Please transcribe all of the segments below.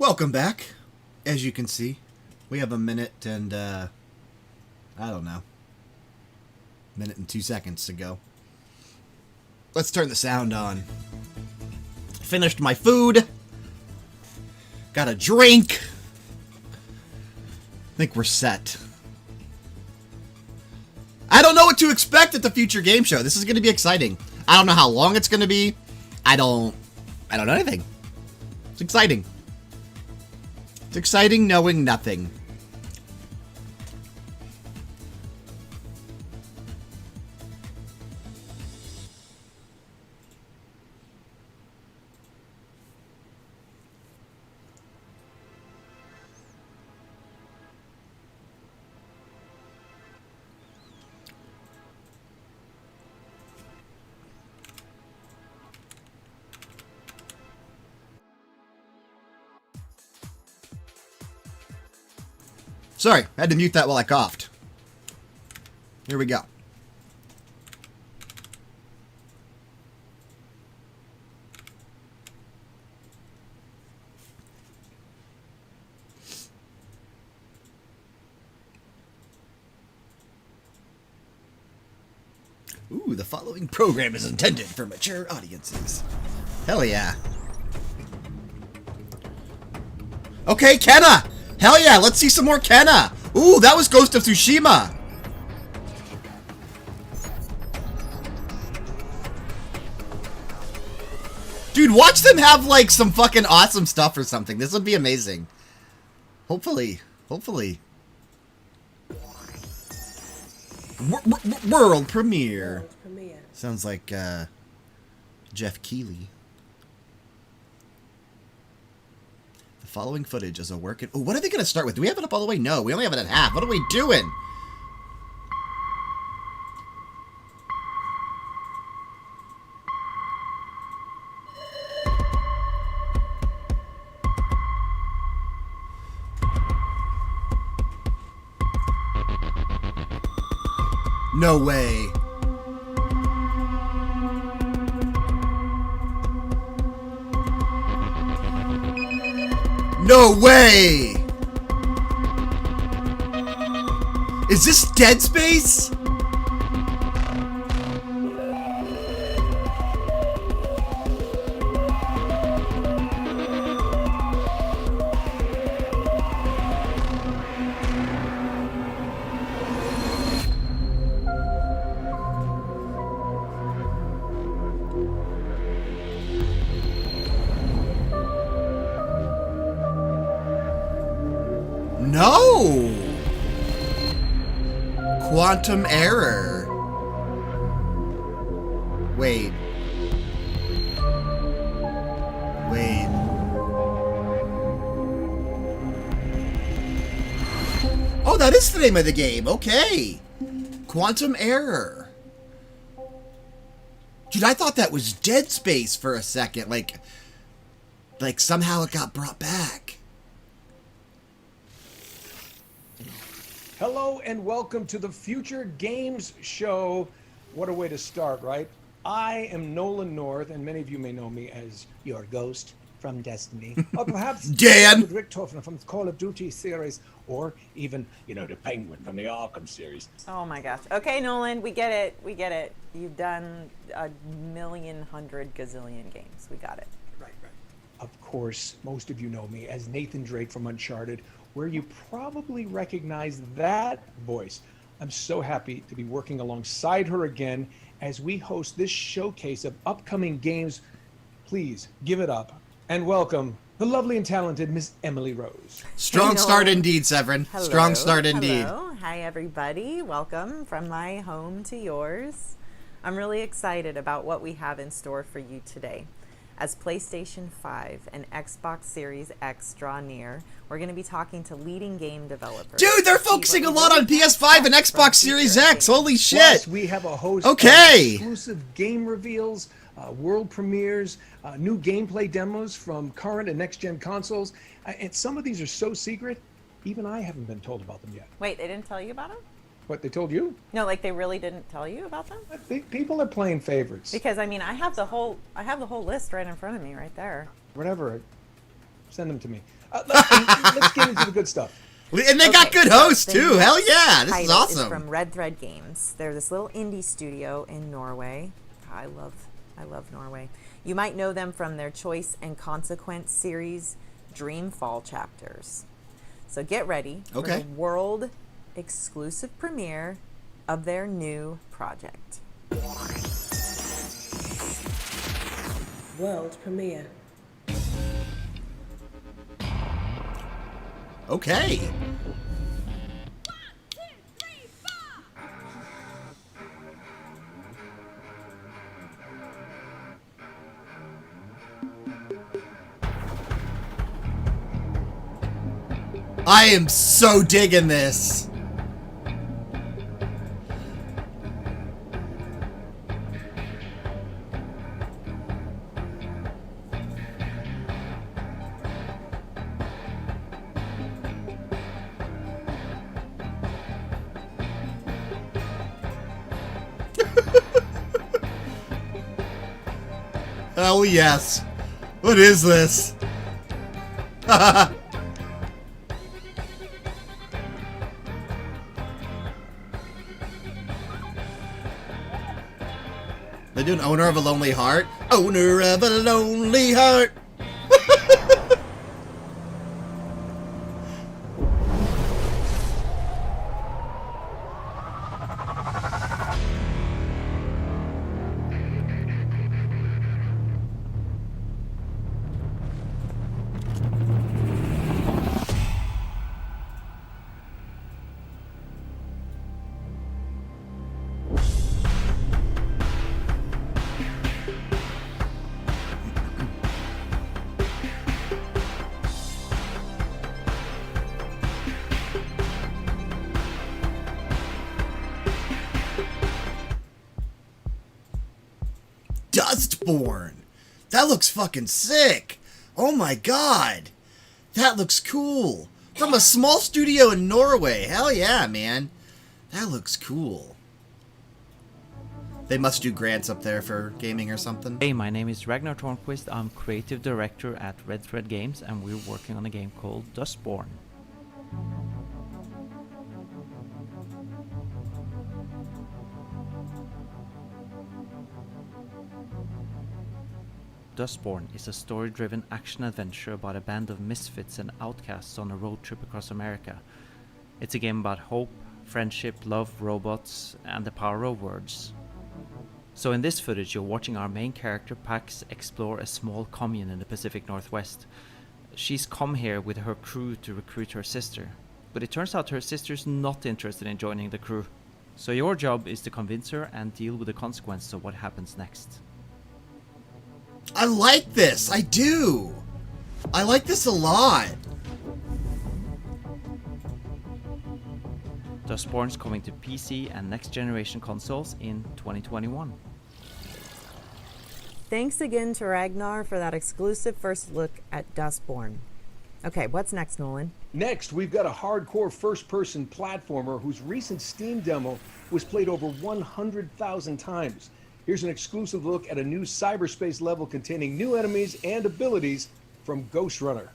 Welcome back. As you can see, we have a minute and, I don't know, minute and 2 seconds to go. Let's turn the sound on. Finished my food. Got a drink. I think we're set. I don't know what to expect at the future game show. This is going to be exciting. I don't know how long it's going to be. I don't know anything. It's exciting. It's exciting knowing nothing. Sorry, I had to mute that while I coughed. Here we go. Ooh, the following program is intended for mature audiences. Hell yeah. Okay, Kenna! Hell yeah, let's see some more Kenna! Ooh, that was Ghost of Tsushima! Dude, watch them have, like, some fucking awesome stuff or something. This would be amazing. Hopefully. Hopefully. World premiere. Sounds like, Jeff Keighley. The following footage is a work in... Oh, what are they going to start with? Do we have it up all the way? No, we only have it at half. What are we doing? No way. No way! Is this Dead Space? No! Quantum error. Wait. Wait. Oh, that is the name of the game. Okay. Quantum error. Dude, I thought that was Dead Space for a second. Like somehow it got brought back. Hello and welcome to the Future Games Show. What a way to start, right? I am Nolan North, and many of you may know me as your ghost from Destiny, or perhaps Dan Rick Toffner from the Call of Duty series, or even, you know, the Penguin from the Arkham series. Oh my gosh. Okay, Nolan, we get it. We get it. You've done a million, hundred gazillion games. We got it. Right. Of course, most of you know me as Nathan Drake from Uncharted, where you probably recognize that voice. I'm so happy to be working alongside her again as we host this showcase of upcoming games. Please give it up and welcome the lovely and talented Miss Emily Rose. Strong start indeed, Severin. Hello. Strong start indeed. Hello. Hi, everybody. Welcome from my home to yours. I'm really excited about what we have in store for you today. As PlayStation 5 and Xbox Series X draw near, we're going to be talking to leading game developers. Dude, they're focusing a lot on PS5 and Xbox Series X. Holy shit. Plus, we have a host of exclusive game reveals, world premieres, new gameplay demos from current and next-gen consoles. And some of these are so secret, even I haven't been told about them yet. Wait, they didn't tell you about them? What, they told you? No, like they really didn't tell you about them? I think people are playing favorites. Because I mean, I have the whole list right in front of me, right there. Whatever. Send them to me. Let's get into the good stuff. And they got good hosts, too. Hell yeah. This is Title awesome. is from Red Thread Games. They're this little indie studio in Norway. I love Norway. You might know them from their Choice and Consequence series, Dreamfall chapters. So get ready for the world exclusive premiere of their new project. World premiere. Okay. I am so digging this. Oh yes. What is this? They're doing Owner of a Lonely Heart? Owner of a Lonely Heart. Dustborn. That looks fucking sick. Oh my god. That looks cool. From a small studio in Norway. Hell yeah, man. That looks cool. They must do grants up there for gaming or something. Hey, my name is Ragnar Tornquist. I'm creative director at Red Thread Games, and we're working on a game called Dustborn. Dustborn is a story-driven action-adventure about a band of misfits and outcasts on a road trip across America. It's a game about hope, friendship, love, robots, and the power of words. So in this footage, you're watching our main character, Pax, explore a small commune in the Pacific Northwest. She's come here with her crew to recruit her sister, but it turns out her sister's not interested in joining the crew. So your job is to convince her and deal with the consequences of what happens next. I like this. I do. I like this a lot. Dustborn's coming to PC and next generation consoles in 2021. Thanks again to Ragnar for that exclusive first look at Dustborn. Okay, what's next, Nolan? Next, we've got a hardcore first-person platformer whose recent Steam demo was played over 100,000 times. Here's an exclusive look at a new cyberspace level containing new enemies and abilities from Ghost Runner.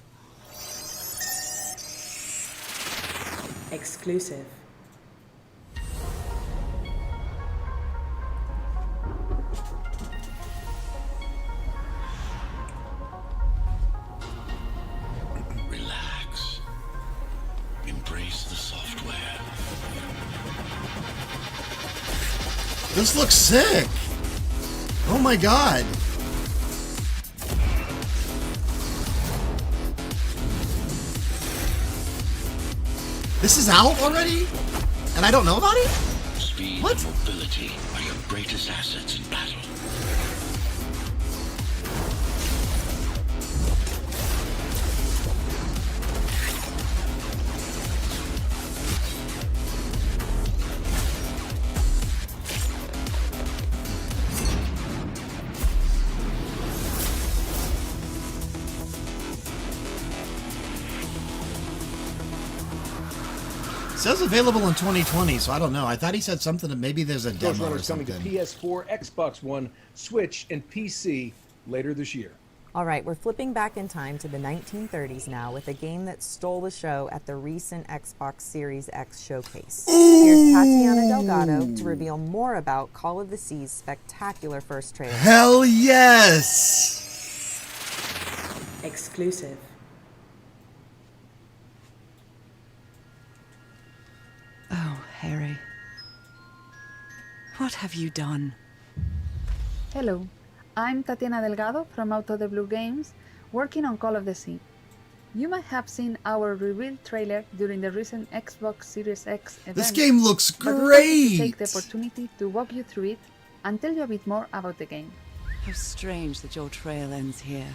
Exclusive. Relax. Embrace the software. This looks sick. Oh my god. This is out already? And I don't know about it? Speed What? and mobility are your greatest assets in battle. It says available in 2020, so I don't know. I thought he said something that maybe there's a Ghost demo Runner or is coming something. to PS4, Xbox One, Switch, and PC later this year. All right, we're flipping back in time to the 1930s now with a game that stole the show at the recent Xbox Series X showcase. Here's Tatiana Delgado to reveal more about Call of the Sea's spectacular first trailer. Hell yes! Exclusive. Oh, Harry. What have you done? Hello, I'm Tatiana Delgado from Out of the Blue Games, working on Call of the Sea. You might have seen our reveal trailer during the recent Xbox Series X event. This game looks but we wanted to great! take the opportunity to walk you through it and tell you a bit more about the game. How strange that your trail ends here.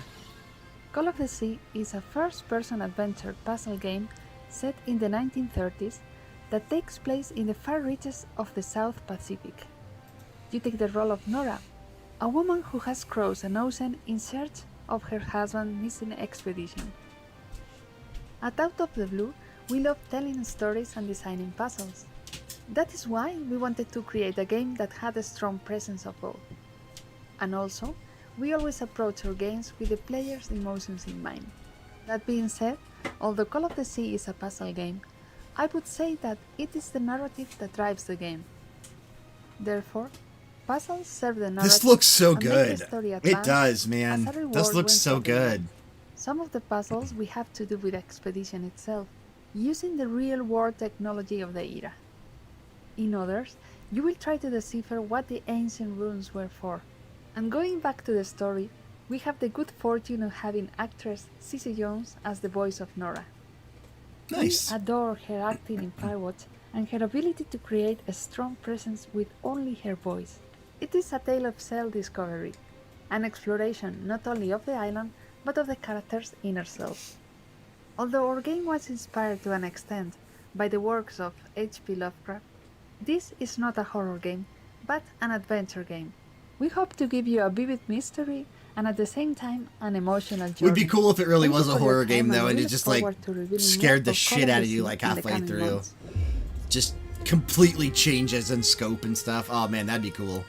Call of the Sea is a first-person adventure puzzle game set in the 1930s that takes place in the far reaches of the South Pacific. You take the role of Nora, a woman who has crossed an ocean in search of her husband's missing expedition. At Out of the Blue, we love telling stories and designing puzzles. That is why we wanted to create a game that had a strong presence of both. And also, we always approach our games with the player's emotions in mind. That being said, although Call of the Sea is a puzzle game, I would say that it is the narrative that drives the game. Therefore, puzzles serve the narrative. This looks so and make the good. story It advance does, as man. a reward This when looks so solving them. good. Some of the puzzles we have to do with the expedition itself, using the real-world technology of the era. In others, you will try to decipher what the ancient runes were for. And going back to the story, we have the good fortune of having actress Cissy Jones as the voice of Nora. Nice. We adore her acting in Firewatch and her ability to create a strong presence with only her voice. It is a tale of self-discovery, an exploration not only of the island, but of the character's inner self. Although our game was inspired to an extent by the works of H.P. Lovecraft, this is not a horror game, but an adventure game. We hope to give you a vivid mystery and at the same time an emotional journey. Would be cool if it really Thank was you a for your horror game time, though, we and it look just like forward to revealing scared more the of Call shit of out the of you Sea like in the halfway coming through. months. Just completely changes in scope and stuff. Oh man, that'd be cool.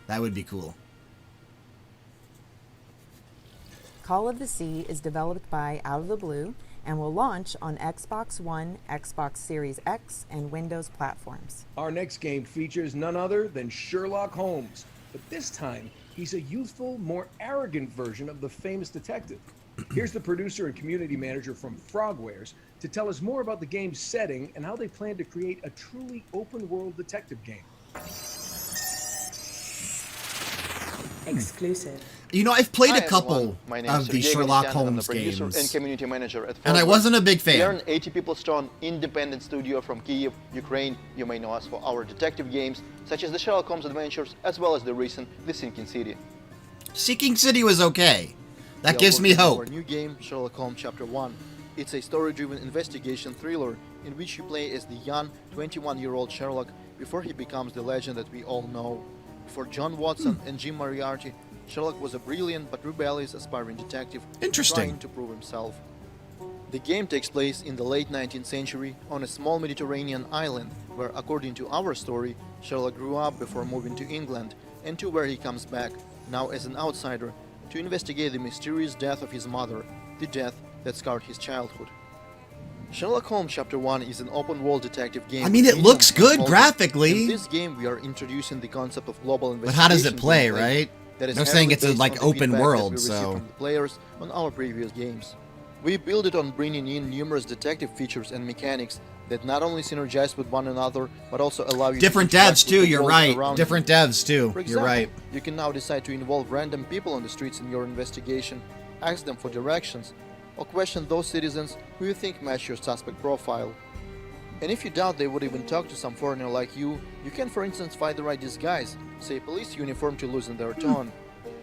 That would be cool. Call of the Sea is developed by Out of the Blue and will launch on Xbox One, Xbox Series X, and Windows platforms. Our next game features none other than Sherlock Holmes, but this time he's a youthful, more arrogant version of the famous detective. Here's the producer and community manager from Frogwares to tell us more about the game's setting and how they plan to create a truly open-world detective game. Exclusive. You know, I've played Hi, a couple everyone. My name is of the Sergey Sherlock Venetian, and I'm the Holmes producer and games, community manager at and I Frogwares. wasn't a big We are fan. an 80 people strong independent studio from Kyiv, Ukraine. You may know us for our detective games, such as the Sherlock Holmes Adventures, as well as the recent The Sinking City. Sinking City was okay. That We are gives me working on hope. Our new game, Sherlock Holmes Chapter 1. It's a story-driven investigation thriller in which you play as the young 21-year-old Sherlock before he becomes the legend that we all know. For John Watson and Jim Moriarty, Sherlock was a brilliant but rebellious aspiring detective Interesting. trying to prove himself. The game takes place in the late 19th century on a small Mediterranean island where, according to our story, Sherlock grew up before moving to England, and to where he comes back, now as an outsider, to investigate the mysterious death of his mother, the death that scarred his childhood. Sherlock Holmes Chapter 1 is an open-world detective game. I mean, it with looks minimum good involvement. graphically. In this game, we are introducing the concept of global But investigation. how does it play, gameplay right? that is They're saying heavily it's a, based like, on the open feedback world, that we received so- from the players on our previous games. We build it on bringing in numerous detective features and mechanics that not only synergize with one another, but also allow you Different to interact devs with too, the you're world right. around Different you. devs too, For you're example, right. you can now decide to involve random people on the streets in your investigation, ask them for directions, or question those citizens who you think match your suspect profile. And if you doubt they would even talk to some foreigner like you can for instance find the right disguise, say a police uniform to loosen their tone.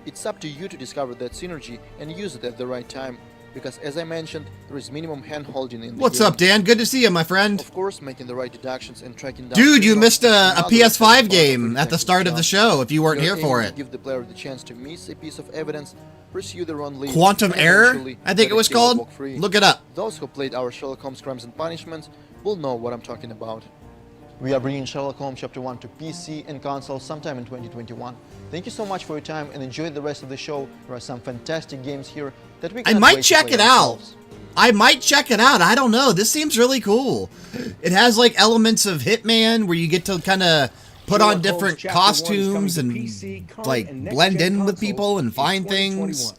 It's up to you to discover that synergy and use it at the right time, because as I mentioned, there is minimum hand-holding in the What's game. up, Dan? Good to see you, my friend. Of course, making the right deductions and tracking down... Dude, you criminals missed is a another PS5 part of game at the detective start of the job. show if you weren't You're here for aiming to it. give the player the chance to miss a piece of evidence, pursue their own lead, Quantum and Error, eventually I think let it was the killer called. walk free. Look it up. Those who played our Sherlock Holmes Crimes and Punishments will know what I'm talking about. We are bringing Sherlock Holmes Chapter 1 to PC and console sometime in 2021. Thank you so much for your time and enjoy the rest of the show. There are some fantastic games here that we I cannot might wait to check play it out. ourselves. I might check it out. I don't know. This seems really cool. It has like elements of Hitman where you get to kind of put on Sherlock different Holmes Chapter 1 is coming costumes to and PC, current, like and next blend gen in with consoles people and in find 2021. things.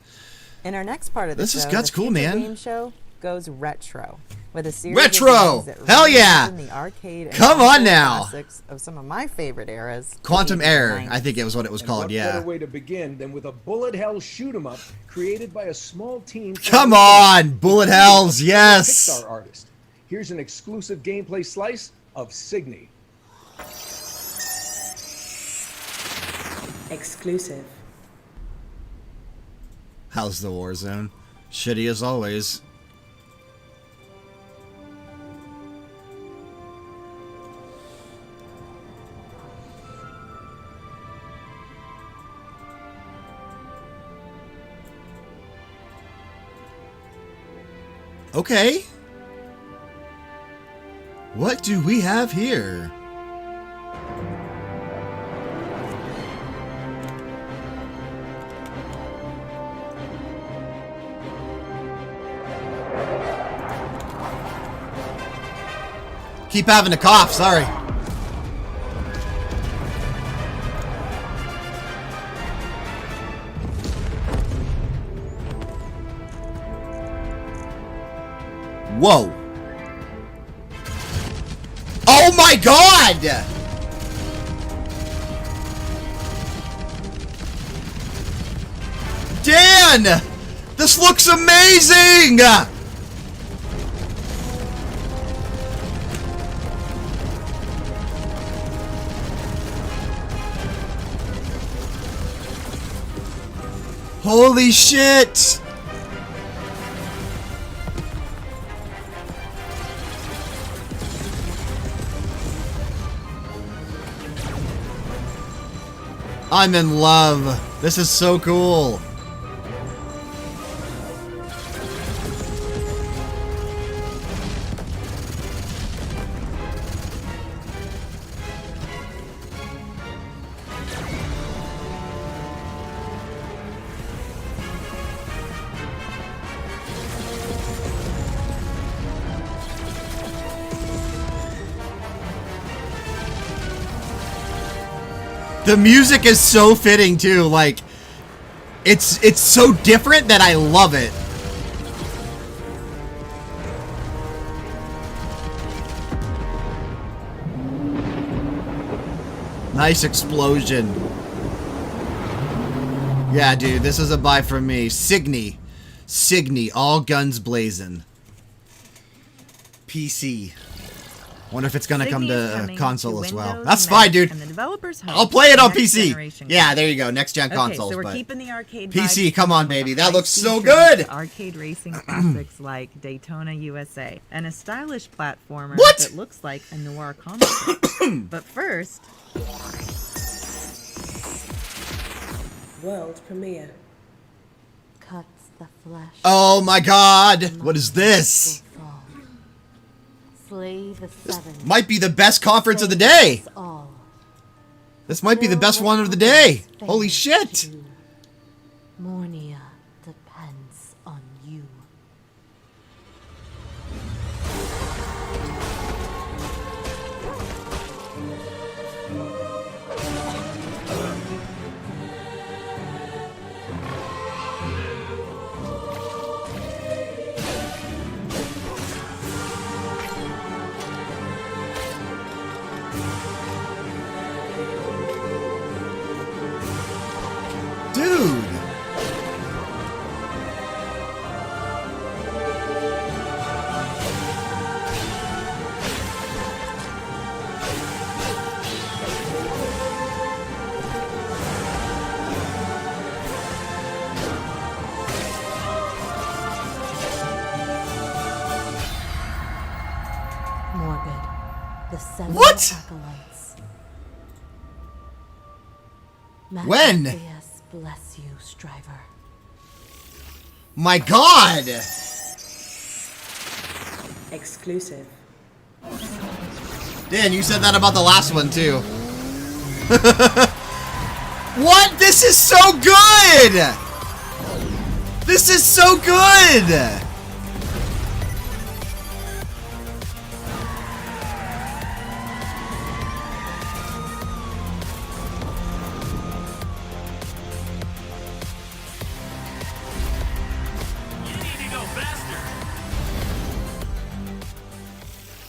In our next part of the This show, is- that's the cool, Future man. Game show goes retro with a series Retro! of games that Hell yeah! reimagine the arcade and Come on console now! classics of some of my favorite eras. Quantum the 80s and Error, 90s. I think it was what it was And called, what yeah. better way to begin than with a bullet hell shoot 'em up created by a small team. Come on, Bullet Hells, yes! Pixar artist. Here's an exclusive gameplay slice of Signy. Exclusive. How's the Warzone? Shitty as always. Okay. What do we have here? Keep having a cough, sorry. Whoa. Oh my god! Dan! This looks amazing! Holy shit! I'm in love. This is so cool. The music is so fitting too, like it's so different that I love it. Nice explosion. Yeah, dude, this is a buy from me. Signy. Signy, all guns blazing. PC. Wonder if it's gonna come to console as well. That's fine, dude. I'll play it on PC. Yeah, there you go. Next gen consoles. So we're but keeping the arcade PC, vibes come on, with baby. a That looks high-speed so tribute good. to arcade racing classics like Daytona USA and a stylish platformer What? that looks like a noir comic book. But first, World premiere. Cuts the flesh. Oh my god. What is this? Slay the seven. Might be the best conference of the day. All. This might be the best one of the day. Holy shit. Mornia depends on you. Dude. Morbid. The seven What? acolytes. When? Matthias bless you, Striver. My god. Exclusive. Dan, you said that about the last one, too. What? This is so good! This is so good!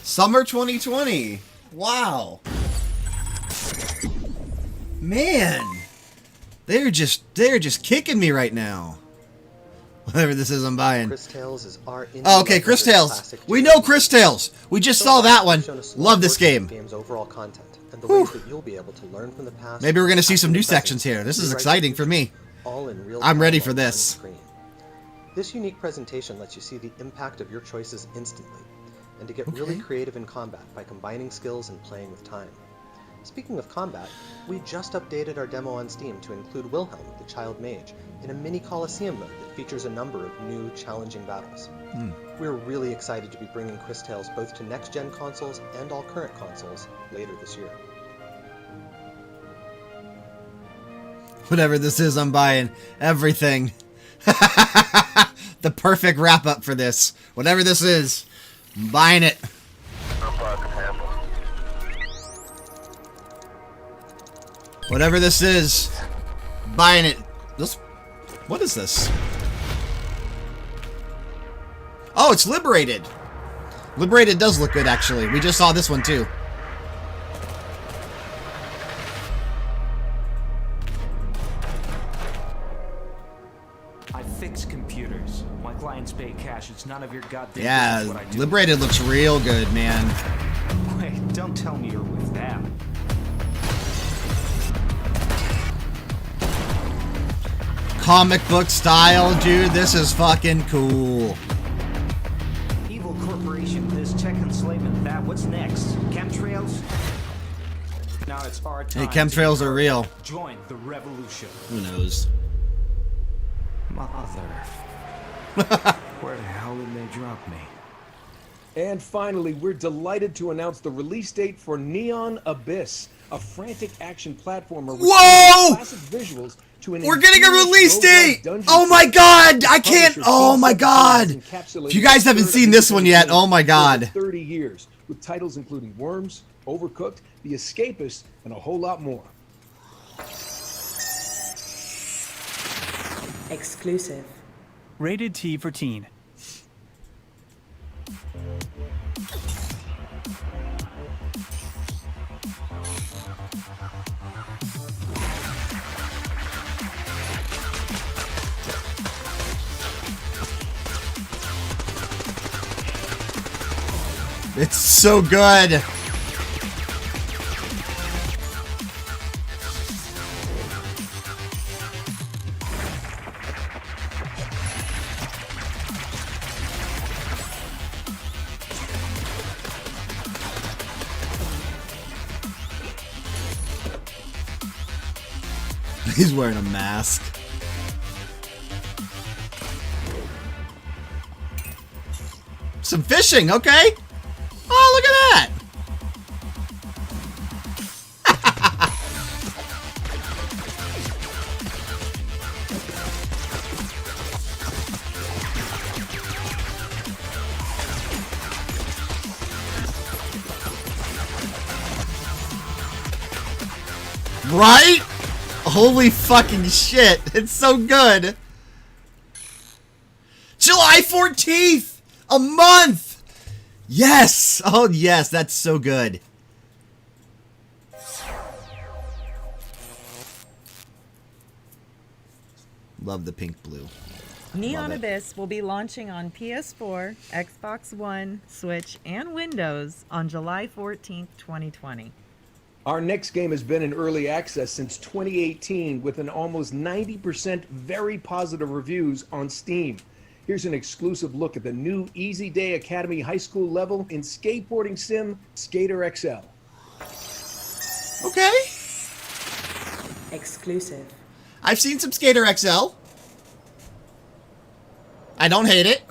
Summer 2020. Wow. Man. They're just kicking me right now. Whatever this is, I'm buying. Chris Tales is our oh, okay, Chris Tales. We know Chris Tales. We just saw that one. Love this game. Game's overall content and the ways that you'll be able to learn from the past. Maybe we're going to see some new sections here. This is exciting for me. All in real I'm time ready for on this. screen. This unique presentation lets you see the impact of your choices instantly, and to get really creative in combat by combining skills and playing with time. Speaking of combat, we just updated our demo on Steam to include Wilhelm, the Child Mage, in a mini Colosseum mode that features a number of new, challenging battles. We're really excited to be bringing Chris Tales both to next-gen consoles and all current consoles later this year. Whatever this is, I'm buying everything. The perfect wrap-up for this. Whatever this is, I'm buying it. Whatever this is, buying it. What is this? Oh, it's Liberated. Liberated does look good, actually. We just saw this one, too. I fix computers. My clients pay cash. It's none of your goddamn business what I Yeah, do. Liberated looks real good, man. Wait, don't tell me you're with them. Comic book style, dude. This is fucking cool. Evil corporation, this tech enslavement, that. What's next? Chemtrails? Now it's our Hey, time. chemtrails are real. Join the revolution. Who knows? Mother. Where the hell did they drop me? And finally, we're delighted to announce the release date for Neon Abyss, a frantic action platformer with Whoa! classic visuals to an We're getting a ingenious release roguelike date! dungeon Oh my setting. god! I The can't. publisher Oh my Concept god! Games encapsulated If you guys the haven't spirit seen of this one yet, oh my for god. over 30 years, with titles including Worms, Overcooked, The Escapist, and a whole lot more. Exclusive. Rated T for teen. It's so good. He's wearing a mask. Some fishing, okay. Oh, look at that. Right? Holy fucking shit. It's so good. July 14th! A month! Yes! Oh, yes, that's so good. Love the pink blue. Neon Love it. Abyss will be launching on PS4, Xbox One, Switch, and Windows on July 14th, 2020. Our next game has been in early access since 2018 with an almost 90% very positive reviews on Steam. Here's an exclusive look at the new Easy Day Academy high school level in skateboarding sim Skater XL. Okay. Exclusive. I've seen some Skater XL. I don't hate it.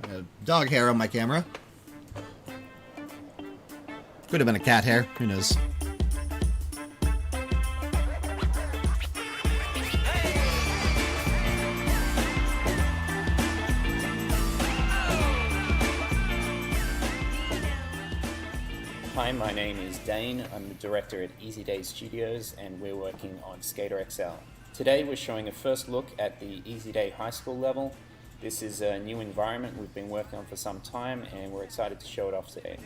I got dog hair on my camera. Could have been a cat hair. Who knows? Hi, my name is Dane. I'm the director at Easy Day Studios, and we're working on Skater XL. Today we're showing a first look at the Easy Day High School level. This is a new environment we've been working on for some time, and we're excited to show it off today.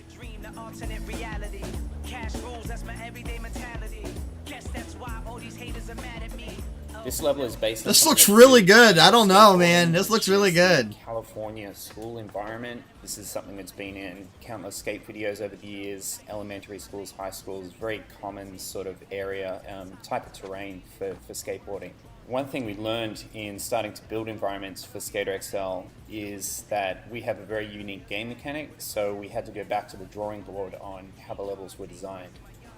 This level is based on... This looks really good. I don't know, man. This looks really good. California school environment. This is something that's been in countless skate videos over the years. Elementary schools, high schools, very common sort of area, type of terrain for skateboarding. One thing we learned in starting to build environments for Skater XL is that we have a very unique game mechanic, so we had to go back to the drawing board on how the levels were designed.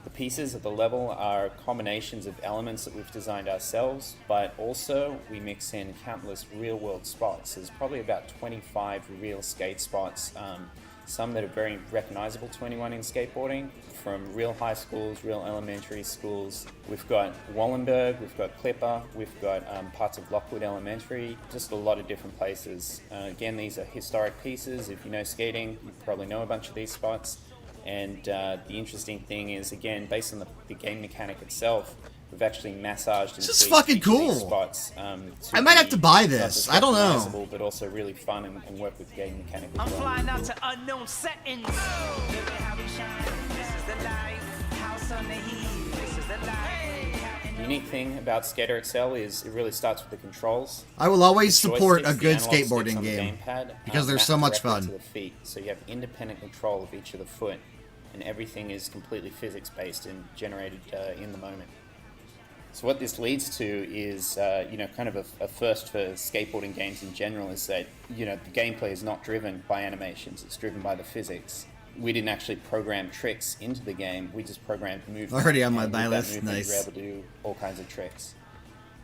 The pieces of the level are combinations of elements that we've designed ourselves, but also we mix in countless real-world spots. There's probably about 25 real skate spots, some that are very recognizable to anyone in skateboarding, from real high schools, real elementary schools. We've got Wallenberg, we've got Clipper, we've got parts of Lockwood Elementary, just a lot of different places. Again, these are historic pieces. If you know skating, you probably know a bunch of these spots. And the interesting thing is, again, based on the game mechanic itself, we've actually massaged and this is fucking cool. Spots. I might have to buy this. I don't know. But also really fun and work with the game mechanic as well. I'm flying out to unknown settings. This is the life. House on the hill. This is the life. The unique thing about Skater XL is it really starts with the controls. I will always The support a joysticks, the good analog sticks skateboarding on the game gamepad, because they're map so much directly fun. to the feet. So you have independent control of each of the foot, and everything is completely physics-based and generated in the moment. So what this leads to is, kind of a first for skateboarding games in general, is that, the gameplay is not driven by animations, it's driven by the physics. We didn't actually program tricks into the game, we just programmed movement. Already on my and buy with that list, movement, nice. You're able to do all kinds of tricks.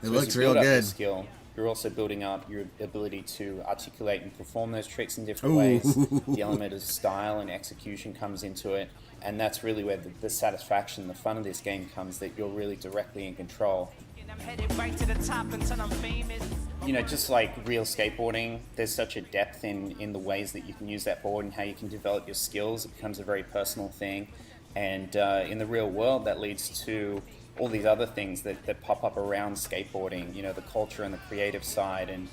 It So looks as you real build up good. your skill, you're also building up your ability to articulate and perform those tricks in different Ooh. ways. The element of style and execution comes into it, and that's really where the satisfaction, the fun of this game comes, that you're really directly in control. I'm headed right to the top until I'm famous. Just like real skateboarding, there's such a depth in the ways that you can use that board and how you can develop your skills. It becomes a very personal thing, and in the real world, that leads to all these other things that pop up around skateboarding, the culture and the creative side and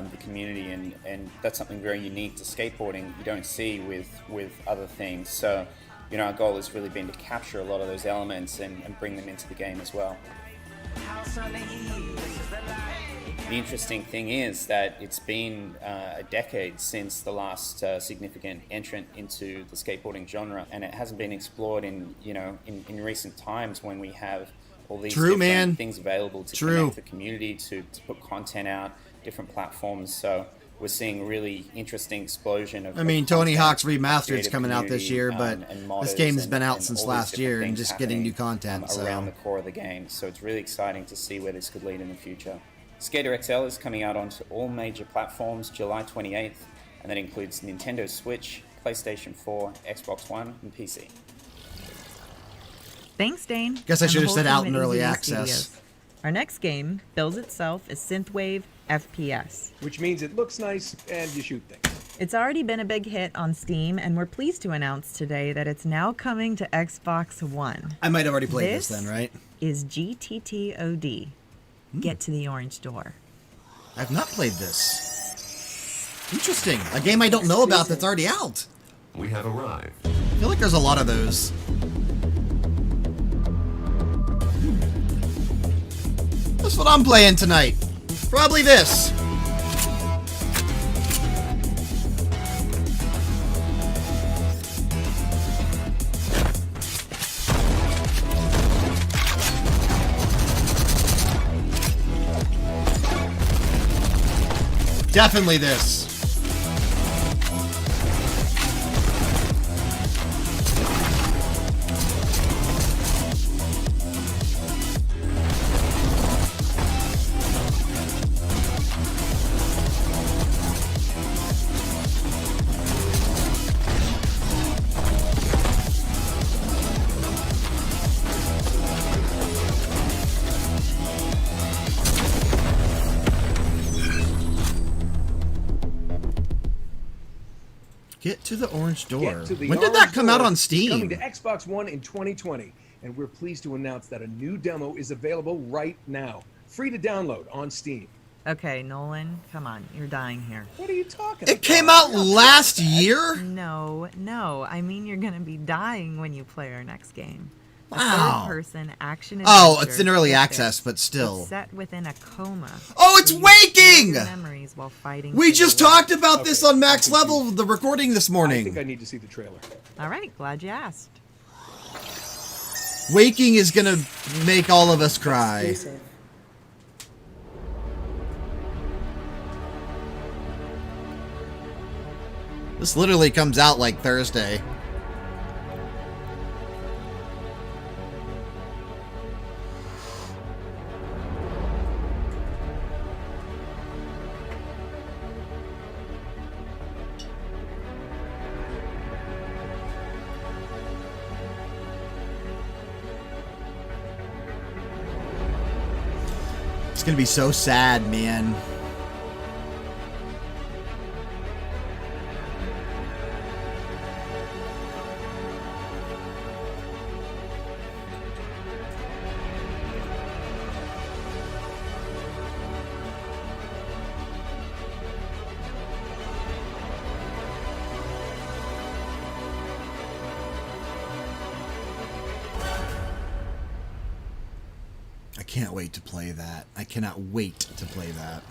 the community, and that's something very unique to skateboarding you don't see with other things. So, our goal has really been to capture a lot of those elements and bring them into the game as well. The interesting thing is that it's been a decade since the last significant entrant into the skateboarding genre, and it hasn't been explored in recent times when we have all these different things available to connect the community, to put content out, different platforms. So we're seeing a really interesting explosion of Tony Hawk's Remastered's creative coming out this year, but and this game has modders been out and since all these last different year and things just getting new happening, content. around So the core of the game. So it's really exciting to see where this could lead in the future. Skater XL is coming out onto all major platforms July 28th, and that includes Nintendo Switch, PlayStation 4, Xbox One, and PC. Thanks, Dane. Guess I and should the have whole said team out at in early Easy Day access. Studios. Our next game bills itself as Synthwave FPS. Which means it looks nice and you shoot things. It's already been a big hit on Steam, and we're pleased to announce today that it's now coming to Xbox One. I might have already played this then, right? Is GTTOD. Get to the orange door. I've not played this. Interesting. A game I don't know about that's already out. We have arrived. I feel like there's a lot of those. That's what I'm playing tonight. Probably this. Definitely this. Get to the orange door. Get to the When did orange that come out door. on It's Steam? coming to Xbox One in 2020, and we're pleased to announce that a new demo is available right now. Free to download on Steam. Okay, Nolan, come on. You're dying here. What are you talking It came out last year? No. I mean, you're going to be dying when you play our next game. A Wow. third-person action Oh, adventure. it's in early Get access, this. but still. It's set within a coma. Oh, it's where you store waking! your memories while fighting We for just your life. talked about this on Max Level, the recording this I morning. think I need to see the trailer. All right, glad you asked. Waking is gonna make all of us cry. This literally comes out like Thursday. It's gonna be so sad, man. I can't wait to play that. I cannot wait to play that.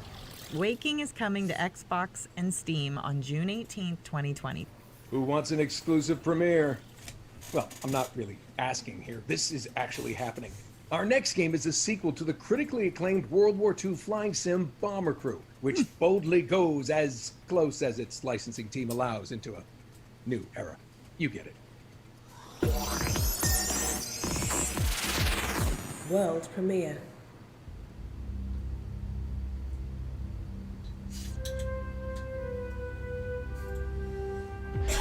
Waking is coming to Xbox and Steam on June 18th, 2020. Who wants an exclusive premiere? Well, I'm not really asking here. This is actually happening. Our next game is a sequel to the critically acclaimed World War II flying sim Bomber Crew, which boldly goes as close as its licensing team allows into a new era. You get it. World premiere.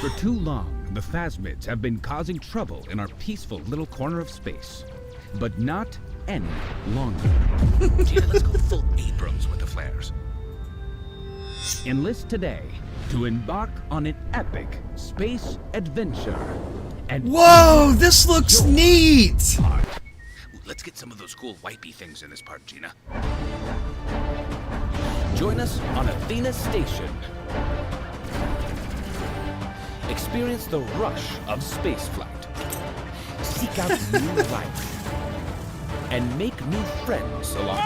For too long, the phasmids have been causing trouble in our peaceful little corner of space. But not any longer. Tina, let's go full Abrams with the flares. Enlist today to embark on an epic space adventure. And Whoa, this looks neat! Let's get some of those cool wipey things in this part, Gina. Join us on Athena Station. Experience the rush of spaceflight. Seek out new life. And make new friends along.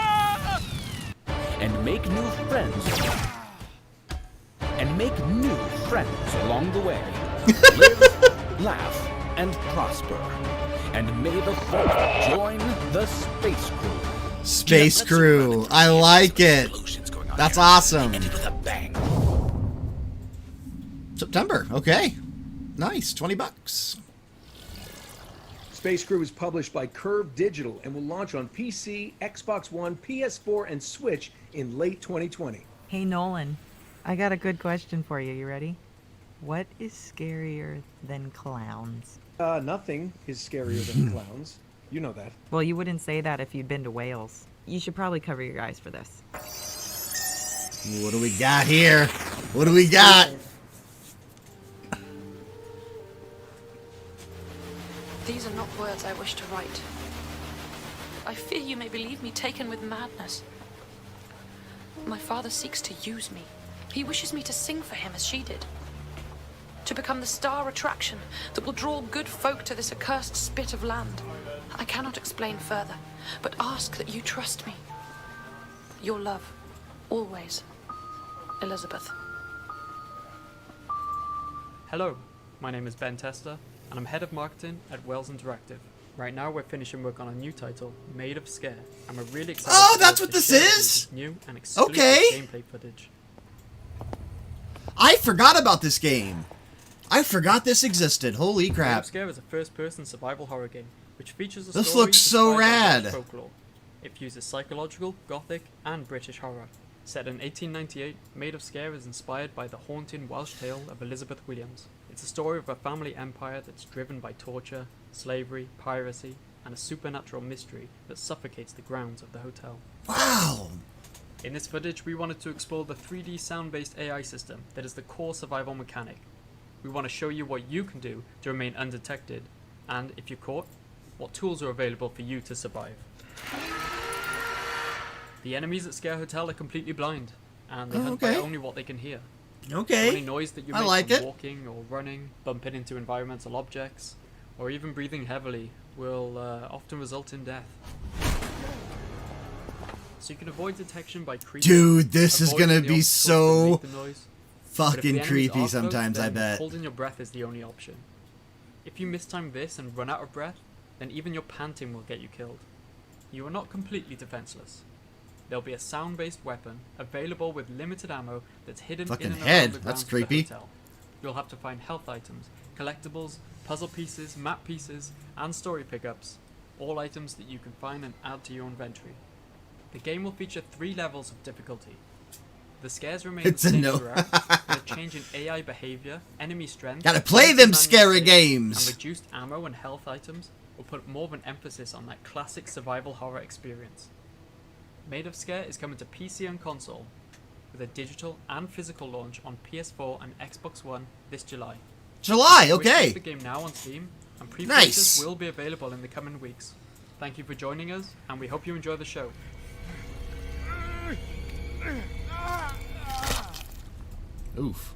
The way. Live, laugh, and prosper. And may the fourth join the space crew. Space Crew. I like it. That's awesome. September. Okay. Nice. $20. Space Crew is published by Curve Digital and will launch on PC, Xbox One, PS4, and Switch in late 2020. Hey, Nolan, I got a good question for you. You ready? What is scarier than clowns? Nothing is scarier than clowns. You know that. Well, you wouldn't say that if you'd been to Wales. You should probably cover your eyes for this. What do we got here? What do we got? These are not words I wish to write. I fear you may believe me taken with madness. My father seeks to use me. He wishes me to sing for him as she did. To become the star attraction that will draw good folk to this accursed spit of land. I cannot explain further, but ask that you trust me. Your love, always, Elizabeth. Hello, my name is Ben Tester, and I'm head of marketing at Wells Interactive. Right now, we're finishing work on a new title, Made of Scare, and we're really excited. Oh, that's what this is? This new and exclusive gameplay footage. I forgot about this game. I forgot this existed. Holy Made of crap. Scare is a first-person survival horror game, which features a This story looks so inspired by rad. British folklore. It fuses psychological, gothic, and British horror. Set in 1898, Made of Scare is inspired by the haunting Welsh tale of Elizabeth Williams. It's a story of a family empire that's driven by torture, slavery, piracy, and a supernatural mystery that suffocates the grounds of the hotel. Wow! In this footage, we wanted to explore the 3D sound-based AI system that is the core survival mechanic. we want to show you what you can do to remain undetected, and if you're caught, what tools are available for you to survive. The enemies at Scare Hotel are completely blind, and they hunt by only what they can hear. Okay. So any noise that you I make like from it. walking or running, bumping into environmental objects, or even breathing heavily will often result in death. So you can avoid detection by creeping. Dude, this is avoiding gonna the be obstacles that so make the noise. But if the fucking enemies creepy are close, sometimes, I then bet. holding your breath is the only option. If you mistime this and run out of breath, then even your panting will get you killed. You are not completely defenseless. There'll be a sound-based weapon available with limited ammo that's hidden Fucking in and head, around the that's grounds of the creepy. hotel. You'll have to find health items, collectibles, puzzle pieces, map pieces, and story pickups, all items that you can find and add to your inventory. The game will feature 3 levels of difficulty. The scares remain It's the a same no. throughout, with a change in AI behavior, enemy strength, Gotta play them manual scary saves, games. and reduced ammo and health items will put more of an emphasis on that classic survival horror experience. Made of Scare is coming to PC and console, with a digital and physical launch on PS4 and Xbox One this July. July, You can okay. purchase the game now on Steam, and pre-purchase Nice. will be available in the coming weeks. Thank you for joining us, and we hope you enjoy the show. Oof.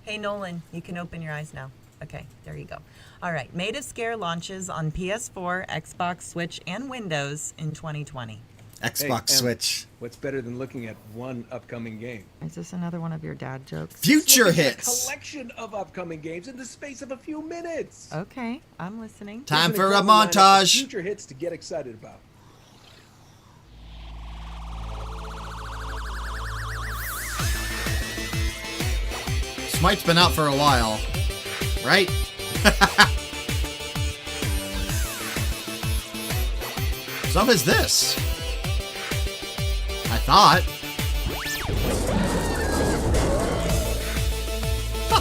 Hey Nolan, you can open your eyes now. Okay, there you go. All right, Made of Scare launches on PS4, Xbox, Switch, and Windows in 2020. Xbox Switch. What's better than looking at one upcoming game? Is this another one of your dad jokes? Future Look at hits. A collection of upcoming games in the space of a few minutes. Okay, I'm listening. Time Here's an for a incredible lineup of montage. Future hits to get excited about. Smite's been out for a while, right? Some is this. I thought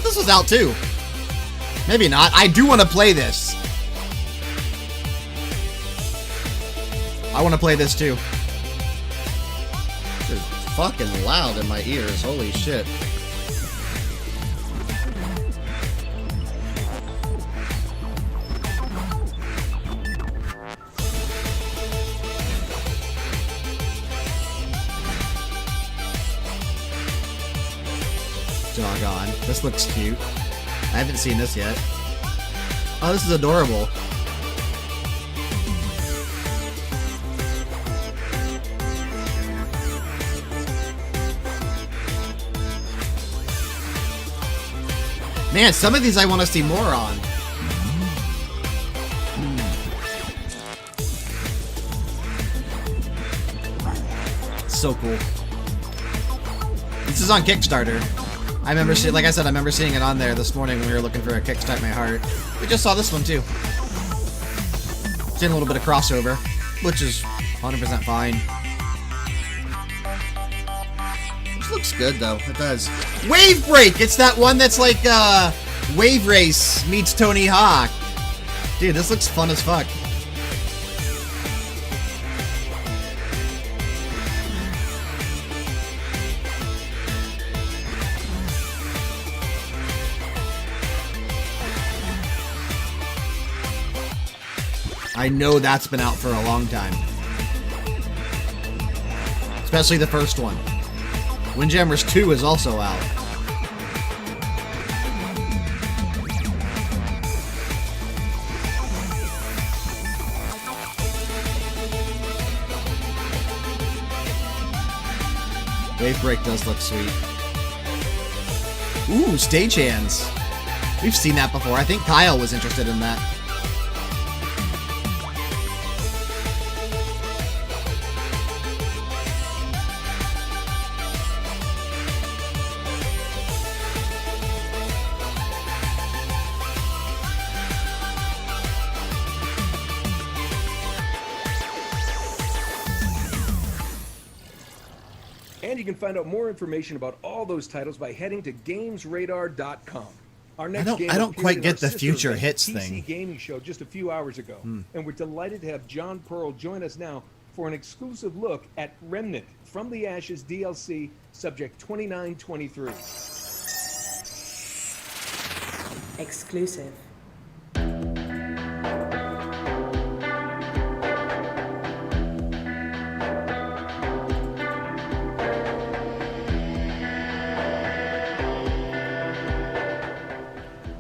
this was out too. Maybe not. I do want to play this. I want to play this too. It's fucking loud in my ears. Holy shit. Doggone. This looks cute. I haven't seen this yet. Oh, this is adorable. Man, some of these I want to see more on. So cool. This is on Kickstarter. I remember seeing, like I said, I remember seeing it on there this morning when we were looking for a Kickstart My Heart. We just saw this one too. Seeing a little bit of crossover, which is 100% fine. This looks good though, it does. Wave Break! It's that one that's like Wave Race meets Tony Hawk. Dude, this looks fun as fuck. I know that's been out for a long time. Especially the first one. Windjammers 2 is also out. Wave Break does look sweet. Ooh, stagehands. We've seen that before. I think Kyle was interested in that. And you can find out more information about all those titles by heading to GamesRadar.com. Our next game I don't appeared quite in get our the sister future event, hits PC thing. Gaming Show just a few hours ago, and we're delighted to have John Pearl join us now for an exclusive look at Remnant from the Ashes DLC, subject 2923. Exclusive.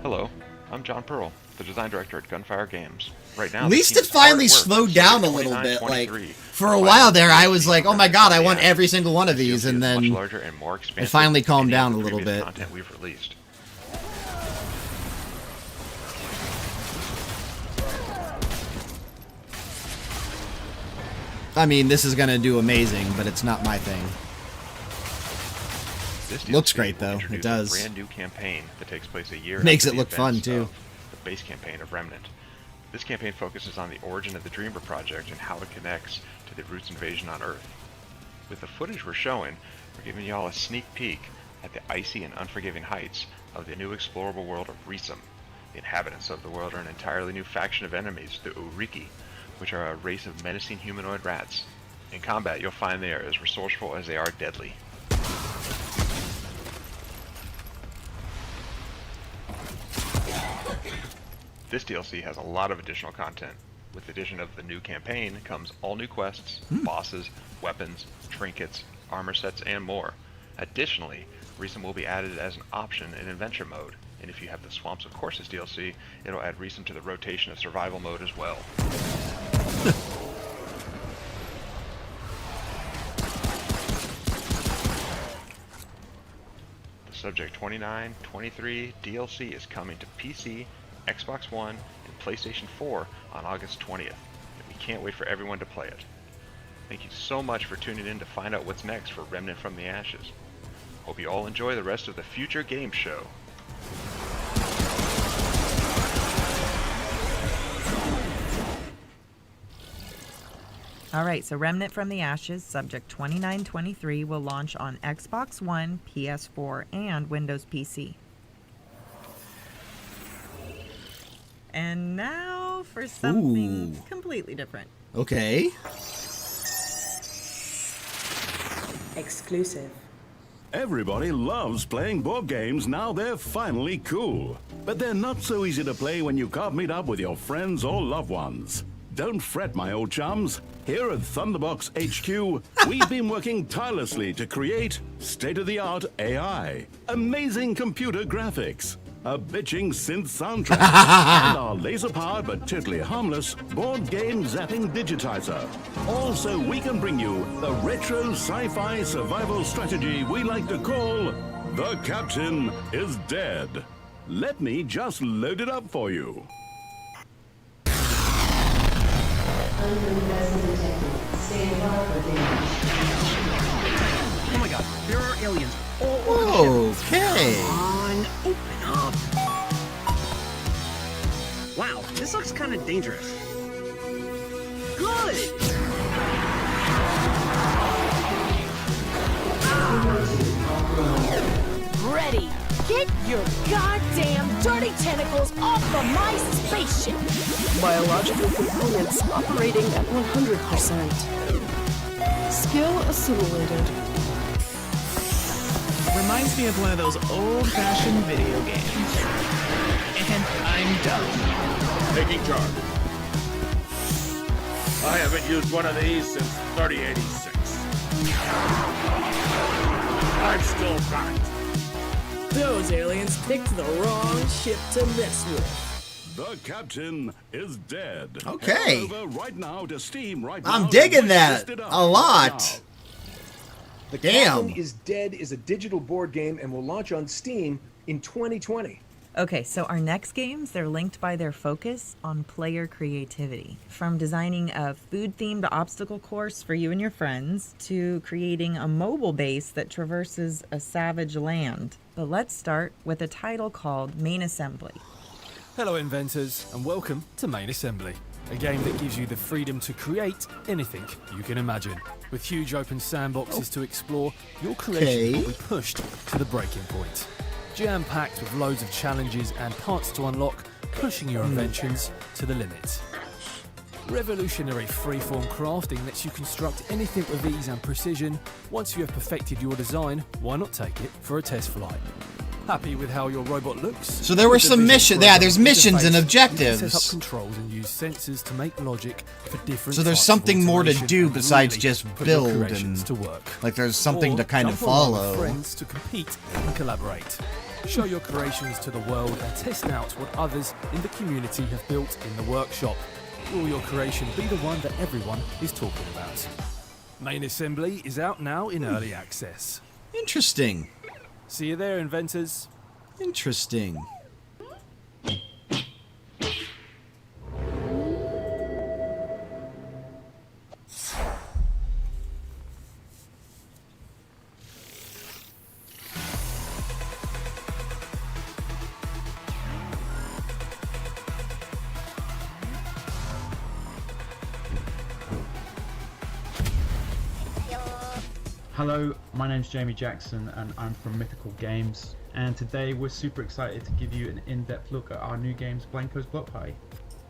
Hello, I'm John Pearl, the design director at Gunfire Games. Right now, At least it finally slowed down a little bit. Like, for a while there, I was like, oh my god, I want every single one of these, and then it finally calmed down a little bit. Content we've released. I mean, this is gonna do amazing, but it's not my thing. Looks great though. It does. A brand new campaign that takes place a year. Makes after it the look fun events too. of The base campaign of Remnant. This campaign focuses on the origin of the Dreamer project and how it connects to the Roots invasion on Earth. With the footage we're showing, we're giving y'all a sneak peek at the icy and unforgiving heights of the new explorable world of Resum. The inhabitants of the world are an entirely new faction of enemies, the Uriki, which are a race of menacing humanoid rats. In combat, you'll find they are as resourceful as they are deadly. This DLC has a lot of additional content. With the addition of the new campaign comes all new quests, bosses, weapons, trinkets, armor sets, and more. Additionally, Resum will be added as an option in adventure mode, and if you have the Swamps of Courses DLC, it'll add Resum to the rotation of survival mode as well. The Subject 2923 DLC is coming to PC, Xbox One, and PlayStation 4 on August 20th, and we can't wait for everyone to play it. Thank you so much for tuning in to find out what's next for Remnant from the Ashes. Hope you all enjoy the rest of the Future Game Show. Alright, so Remnant from the Ashes, Subject 2923, will launch on Xbox One, PS4, and Windows PC. And now for something completely different. Okay. Exclusive. Everybody loves playing board games now they're finally cool. But they're not so easy to play when you can't meet up with your friends or loved ones. Don't fret, my old chums. Here at Thunderbox HQ, we've been working tirelessly to create state-of-the-art AI, amazing computer graphics, a bitching synth soundtrack, and our laser-powered but totally harmless board game zapping digitizer. All so we can bring you the retro sci-fi survival strategy we like to call The Captain is Dead. Let me just load it up for you. Oh my god, there are aliens all over the ship. Okay. Come on, open up. Wow, this looks kind of dangerous. Good! Ready! Get your goddamn dirty tentacles off of my spaceship! Biological components operating at 100%. Skill assimilated. Reminds me of one of those old-fashioned video games. And I'm done. Taking charge. I haven't used one of these since 3086. I've still got it. Those aliens picked the wrong ship to mess with. The Captain is dead. Okay. Head over right now to Steam right now. I'm digging that a lot. The Damn. Captain is Dead is a digital board game and will launch on Steam in 2020. Okay, so our next games, they're linked by their focus on player creativity. From designing a food-themed obstacle course for you and your friends, to creating a mobile base that traverses a savage land. But let's start with a title called Main Assembly. Hello inventors, and welcome to Main Assembly, a game that gives you the freedom to create anything you can imagine. With huge open sandboxes to explore, your creation will be pushed to the breaking point. Jam-packed with loads of challenges and parts to unlock, pushing your inventions to the limit. Revolutionary freeform crafting lets you construct anything with ease and precision. Once you have perfected your design, why not take it for a test flight? Happy with how your robot looks? So there were some missions. Yeah, there's missions and objectives. You can set up controls and use sensors to make logic for different. So there's types something of more to automation do and besides really just put your build creations and to work. like there's something Or to kind of jump online with follow. friends to compete and collaborate. Show your creations to the world and test out what others in the community have built in the workshop. Will your creation be the one that everyone is talking about? Main Assembly is out now in early access. Interesting. See you there, inventors. Interesting. Hello, my name's Jamie Jackson and I'm from Mythical Games, and today we're super excited to give you an in-depth look at our new games, Blanco's Block Party.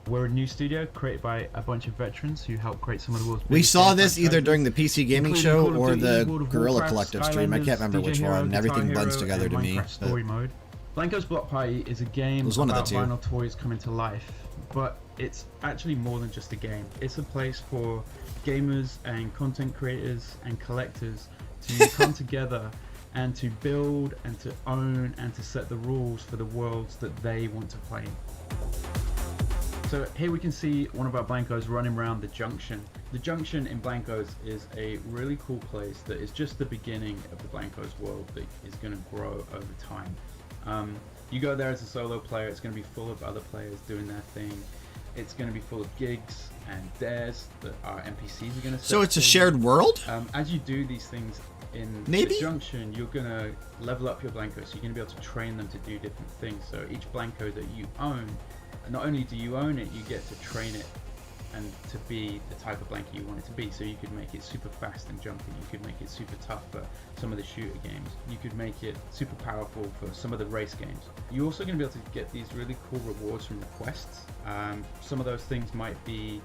We're a new studio created by a bunch of veterans who helped create some of the world's We biggest saw game this either franchises, during the PC gaming including show Call of or Duty, the World of Guerrilla Warcraft, Collective stream. I can't remember Skylanders, which DJ Hero, one. Everything Guitar blends Hero, together and to me. Minecraft Story Mode. Blanco's Block Party is a game was one of the about two. vinyl toys coming to life, but it's actually more than just a game. It's a place for gamers and content creators and collectors to come together and to build and to own and to set the rules for the worlds that they want to play in. So here we can see one of our Blancos running around the Junction. The Junction in Blancos is a really cool place that is just the beginning of the Blancos world that is going to grow over time. You go there as a solo player, it's going to be full of other players doing their thing. It's going to be full of gigs and dares that our NPCs are going to set. So it's a shared world? As you do these things in Maybe? the Junction, you're going to level up your Blanco, so you're going to be able to train them to do different things. So each Blanco that you own, not only do you own it, you get to train it and to be the type of Blanco you want it to be. So you could make it super fast and jumping, you could make it super tough for some of the shooter games, you could make it super powerful for some of the race games. You're also going to be able to get these really cool rewards from the quests. Some of those things might be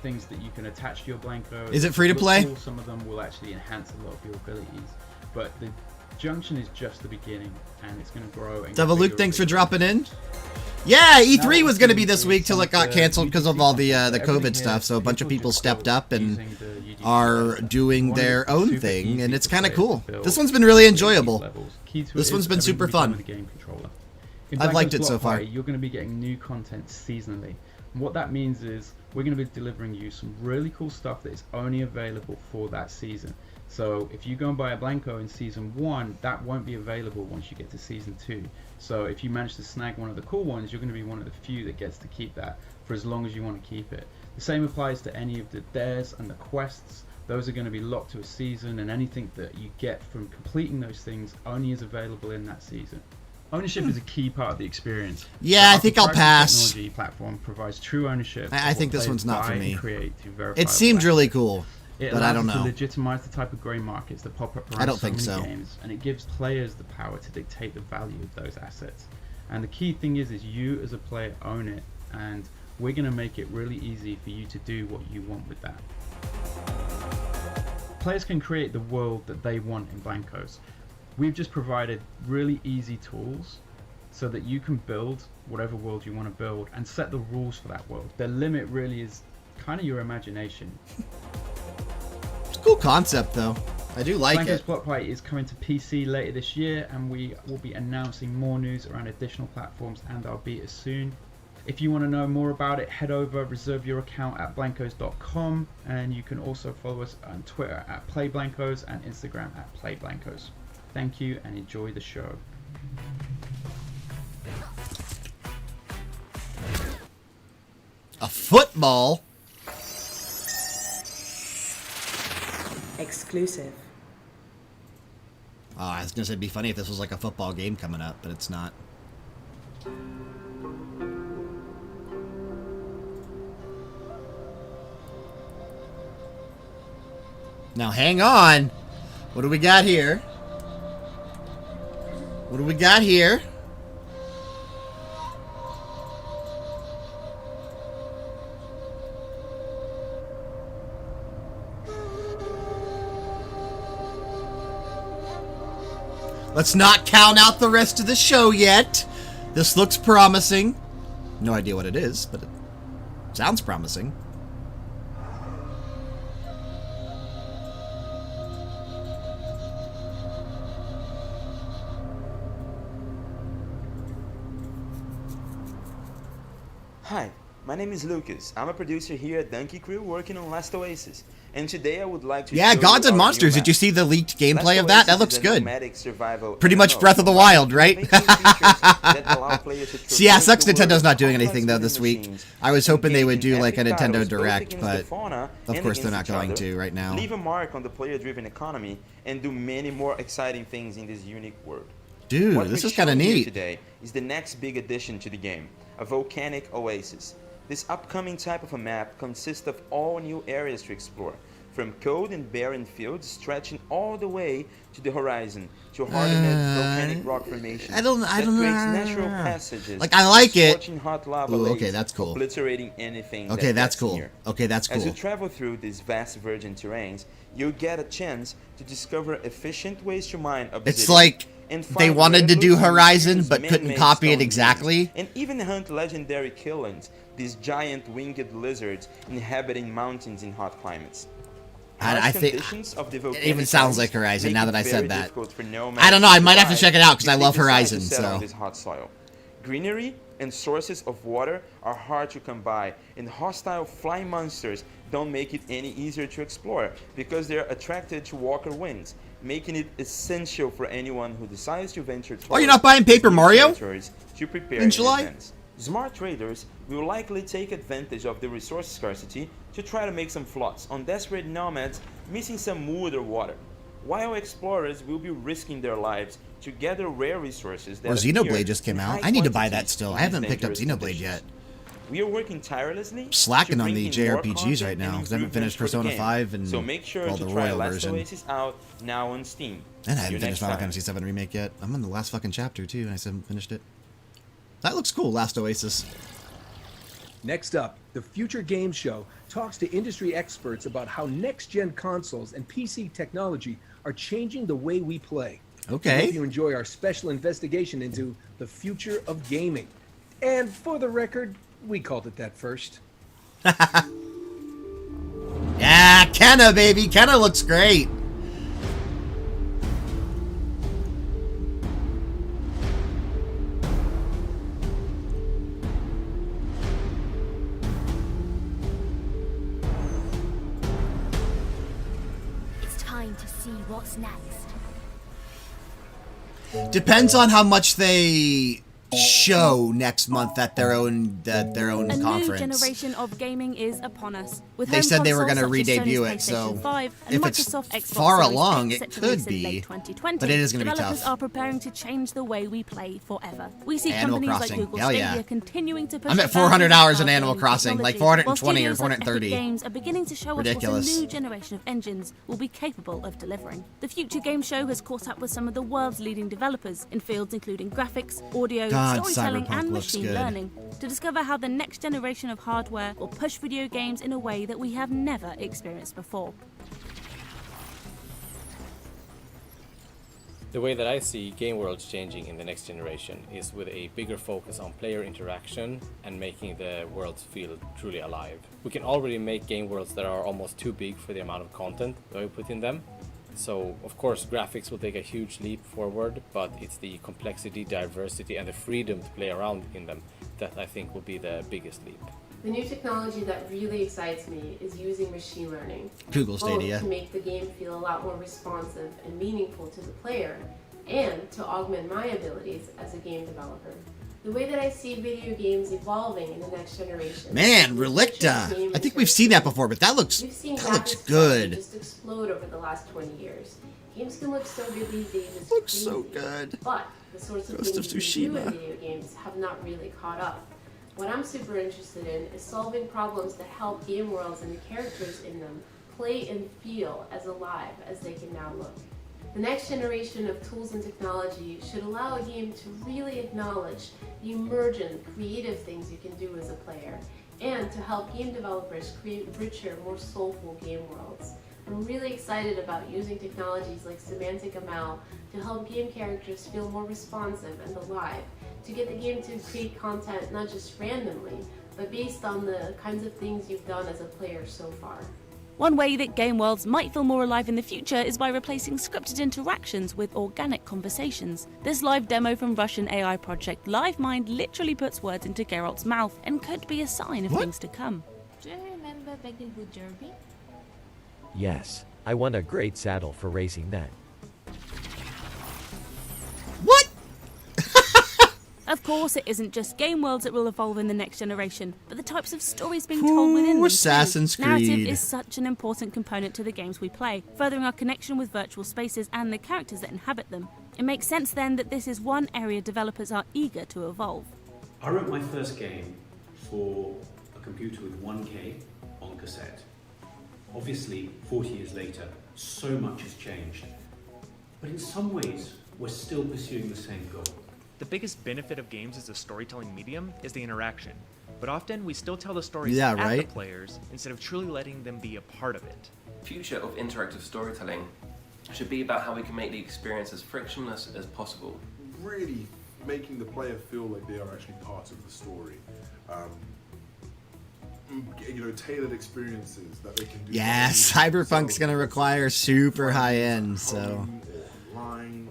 things that you can attach to your Blanco. Is it free to play? Cool. Some of them will actually enhance a lot of your abilities, but the Junction is just the beginning and it's going to grow. And Devil Luke, thanks for dropping in. Yeah, E3 was going to be this week till it got canceled because of all the COVID stuff. So a bunch of people stepped up and are doing their own thing, and it's kind of cool. This one's been really enjoyable. This one's been super fun. I've liked it so far. You're going to be getting new content seasonally. And what that means is we're going to be delivering you some really cool stuff that is only available for that season. So if you go and buy a Blanco in Season 1, that won't be available once you get to Season 2. So if you manage to snag one of the cool ones, you're going to be one of the few that gets to keep that for as long as you want to keep it. The same applies to any of the dares and the quests. Those are going to be locked to a season, and anything that you get from completing those things only is available in that season. Ownership is a key part of the experience. Yeah, I think I'll pass. Technology platform provides true ownership. I think this one's not for me. It seemed really cool, but I don't know. To legitimize the type of grey markets that pop up around I don't think many so. games, and it gives players the power to dictate the value of those assets. And the key thing is you as a player own it, and we're going to make it really easy for you to do what you want with that. Players can create the world that they want in Blancos. We've just provided really easy tools so that you can build whatever world you want to build and set the rules for that world. The limit really is kind of your imagination. It's a cool concept, though. I do like Blanco's it. Block Party is coming to PC later this year, and we will be announcing more news around additional platforms and our betas soon. If you want to know more about it, head over, reserve your account at blancos.com, and you can also follow us on Twitter at playblancos and Instagram at playblancos. Thank you and enjoy the show. A football? Exclusive. Oh, I was going to say it'd be funny if this was like a football game coming up, but it's not. Now hang on. What do we got here? What do we got here? Let's not count out the rest of the show yet. This looks promising. No idea what it is, but it sounds promising. Hi, my name is Lucas. I'm a producer here at Donkey Crew working on Last Oasis. And today I would like to Yeah, show Gods you and our Monsters. new Did you map. see the leaked gameplay Last of that? That Oasis looks is a good. nomadic survival Pretty much MMO Breath of the Wild, right? that allow players to See, yeah, traverse sucks the Nintendo's world not doing with anything though complex this week. machines, I was hoping they would do engaging like a epic Nintendo battles both Direct, against but the fauna of and course they're against not each going other, to right now. Leave a mark on the player-driven economy and do many more exciting things in this unique world. Dude, What this we're is kind of showing you neat. today is the next big addition to the game, a volcanic oasis. This upcoming type of a map consists of all new areas to explore, from cold and barren fields stretching all the way to the horizon, to hardened volcanic rock formations I don't that know. creates natural passages. Like, I like it. Scorching hot lava Ooh, okay, lakes, that's cool. obliterating anything Okay, that that's gets cool. near. Okay, that's As you cool. travel through these vast virgin terrains, you'll get a chance to discover efficient ways to mine obsidian. It's like and they find wanted to do miraculous Horizon, unique but couldn't man-made copy it stone exactly. beings, and even hunt legendary killings, these giant winged lizards inhabiting mountains in hot climates. I think Conditions of the it volcanic even sounds like islands Horizon make now it that I very said that. difficult for nomads I don't know. I to might have to survive check it out because I if they love decide to Horizon. settle on So this hot soil. Greenery and sources of water are hard to come by, and hostile flying monsters don't make it any easier to explore because they're attracted to walker wings, making it essential for anyone who decides to venture Oh, you're not buying Paper Mario to prepare in July? advance. Smart traders will likely take advantage of the resource scarcity to try to make some flots on desperate nomads missing some wood or water, while explorers will be risking their lives to gather rare resources that or appear Xenoblade just came in out. high I need to buy that quantities still. in I haven't these picked up dangerous Xenoblade conditions. yet. We are working tirelessly Slacking to on bring the in more JRPGs content right now and because I haven't finished improvements for the Persona game. 5 and So make sure well, to the try Royal Last version. Oasis out now on Steam. And I See you haven't finished next Final time. Fantasy 7 Remake yet. I'm on the last fucking chapter too, and I still haven't finished it. That looks cool, Last Oasis. Next up, the Future Games Show talks to industry experts about how next-gen consoles and PC technology are changing the way we play. Okay. We hope you enjoy our special investigation into the future of gaming. And for the record, we called it that first. Yeah, Kenna, baby. Kenna looks great. It's time to see what's next. Depends on how much they show next month at their own A new conference. generation of gaming is upon us. With They home said they were consoles gonna such as re-debut Sony's it, so PlayStation 5 and if it's Microsoft Xbox far Series along, X it set to release could in be, late 2020, but it is gonna be developers tough. are preparing to change the way we play forever. We see Animal companies Crossing, like Google hell Stadia yeah. continuing to push I'm the at 400 boundaries of hours in cloud Animal gaming Crossing, like technology, 420 or while studios like 430. Epic Games are beginning to show Ridiculous. us what a new generation of engines will be capable of delivering. The Future Game Show has caught up with some of the world's leading developers in fields including graphics, audio, God, storytelling, Cyberpunk and looks machine good. learning to discover how the next generation of hardware will push video games in a way that we have never experienced before. The way that I see game worlds changing in the next generation is with a bigger focus on player interaction and making the worlds feel truly alive. We can already make game worlds that are almost too big for the amount of content that we put in them. So, of course, graphics will take a huge leap forward, but it's the complexity, diversity, and the freedom to play around in them that I think will be the biggest leap. The new technology that really excites me is using machine learning. Google both Stadia. to make the game feel a lot more responsive and meaningful to the player, and to augment my abilities as a game developer. The way that I see video games evolving in the next generation. Man, Relicta. I think we've seen that before, but that looks good. Just explode over the last 20 years. Games can look so good these days. It's Looks so crazy. good. But the sorts of Ghost of things you can do in Tsushima. video games have not really caught up. What I'm super interested in is solving problems that help game worlds and the characters in them play and feel as alive as they can now look. The next generation of tools and technology should allow a game to really acknowledge the emergent, creative things you can do as a player, and to help game developers create richer, more soulful game worlds. I'm really excited about using technologies like semantic ML to help game characters feel more responsive and alive, to get the game to create content not just randomly, but based on the kinds of things you've done as a player so far. One way that game worlds might feel more alive in the future is by replacing scripted interactions with organic conversations. This live demo from Russian AI project LiveMind literally puts words into Geralt's mouth and could be a sign of things to come. Do you remember Vegetable Derby? Yes, I won a great saddle for racing that. Of course, it isn't just game worlds that will evolve in the next generation, but the types of stories being told within them. Assassin's Creed. Narrative is such an important component to the games we play, furthering our connection with virtual spaces and the characters that inhabit them. It makes sense then that this is one area developers are eager to evolve. I wrote my first game for a computer with 1K on cassette. Obviously, 40 years later, so much has changed. But in some ways, we're still pursuing the same goal. The biggest benefit of games as a storytelling medium is the interaction, but often we still tell the stories Yeah, at the right? players instead of truly letting them be a part of it. The future of interactive storytelling should be about how we can make the experience as frictionless as possible. Really making the player feel like they are actually part of the story. Tailored experiences that they can do. Yeah, Cyberpunk's gonna require super high end, so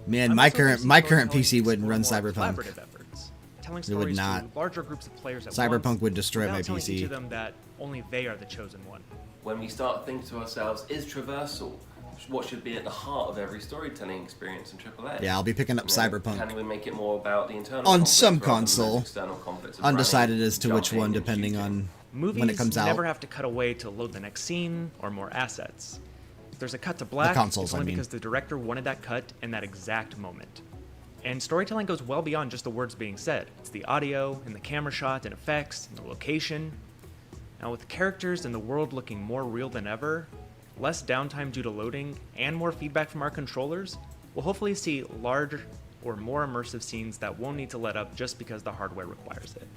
man, my current PC wouldn't run Cyberpunk. Collaborative efforts, telling It would stories not. to larger groups of players at Cyberpunk once, would destroy without my telling PC. each of them that only they are the chosen one. When we start thinking to ourselves, is traversal what should be at the heart of every storytelling experience in AAA? Yeah, I'll be picking up Cyberpunk. Can we make it more about the internal On conflicts some rather than console. those external conflicts of Undecided running, as to which jumping, one, and depending on Movies when it comes out. never have to cut away to load the next scene or more assets. If there's a cut to black, consoles, it's only I mean. because the director wanted that cut in that exact moment. And storytelling goes well beyond just the words being said. It's the audio, and the camera shot, and effects, and the location. Now with characters and the world looking more real than ever, less downtime due to loading, and more feedback from our controllers, we'll hopefully see larger or more immersive scenes that won't need to let up just because the hardware requires it.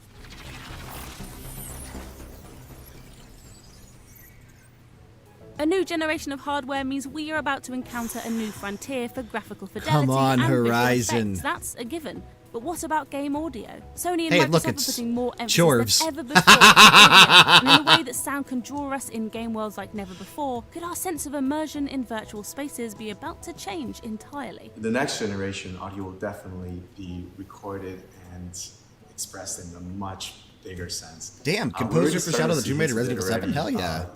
A new generation of hardware means we are about to encounter a new frontier for graphical fidelity Come on, and visual Horizon. effects. That's a given. But what about game audio? Sony and Hey, Microsoft look, are it's putting more emphasis Chorvs. than ever before on audio. And in a way that sound can draw us in game worlds like never before, could our sense of immersion in virtual spaces be about to change entirely? The next generation, audio will definitely be recorded and expressed in a much bigger sense. Damn, We're composer already for starting Shadow to the see Tomb Raider hints of Resident it Evil 7, already. hell yeah.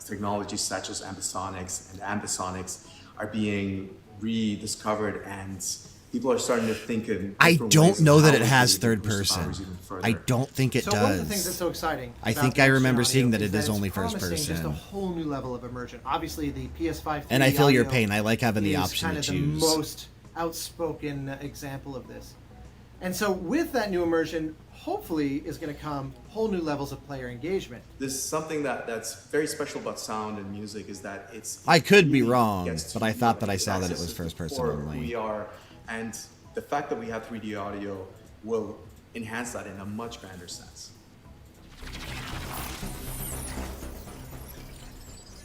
Technologies such as ambisonics and ambisonics are being rediscovered, and people are starting to think in I different don't ways know of that how it we has can third push the person. boundaries even further. I don't think it So does. one of the things that's so exciting I about think the I next remember gen seeing audio that it is it's only first promising Just a person. whole new level of immersion. Obviously, the PS5 And I 3D feel your audio pain. I like having the is option kind to of choose. the most outspoken example of this. And so with that new immersion, hopefully is going to come whole new levels of player engagement. This is something that's very special about sound and music is that it's. I could be wrong, gets to but I feel thought like that I it saw that it accesses was first the person core of who only. we are, and the fact that we have 3D audio will enhance that in a much grander sense.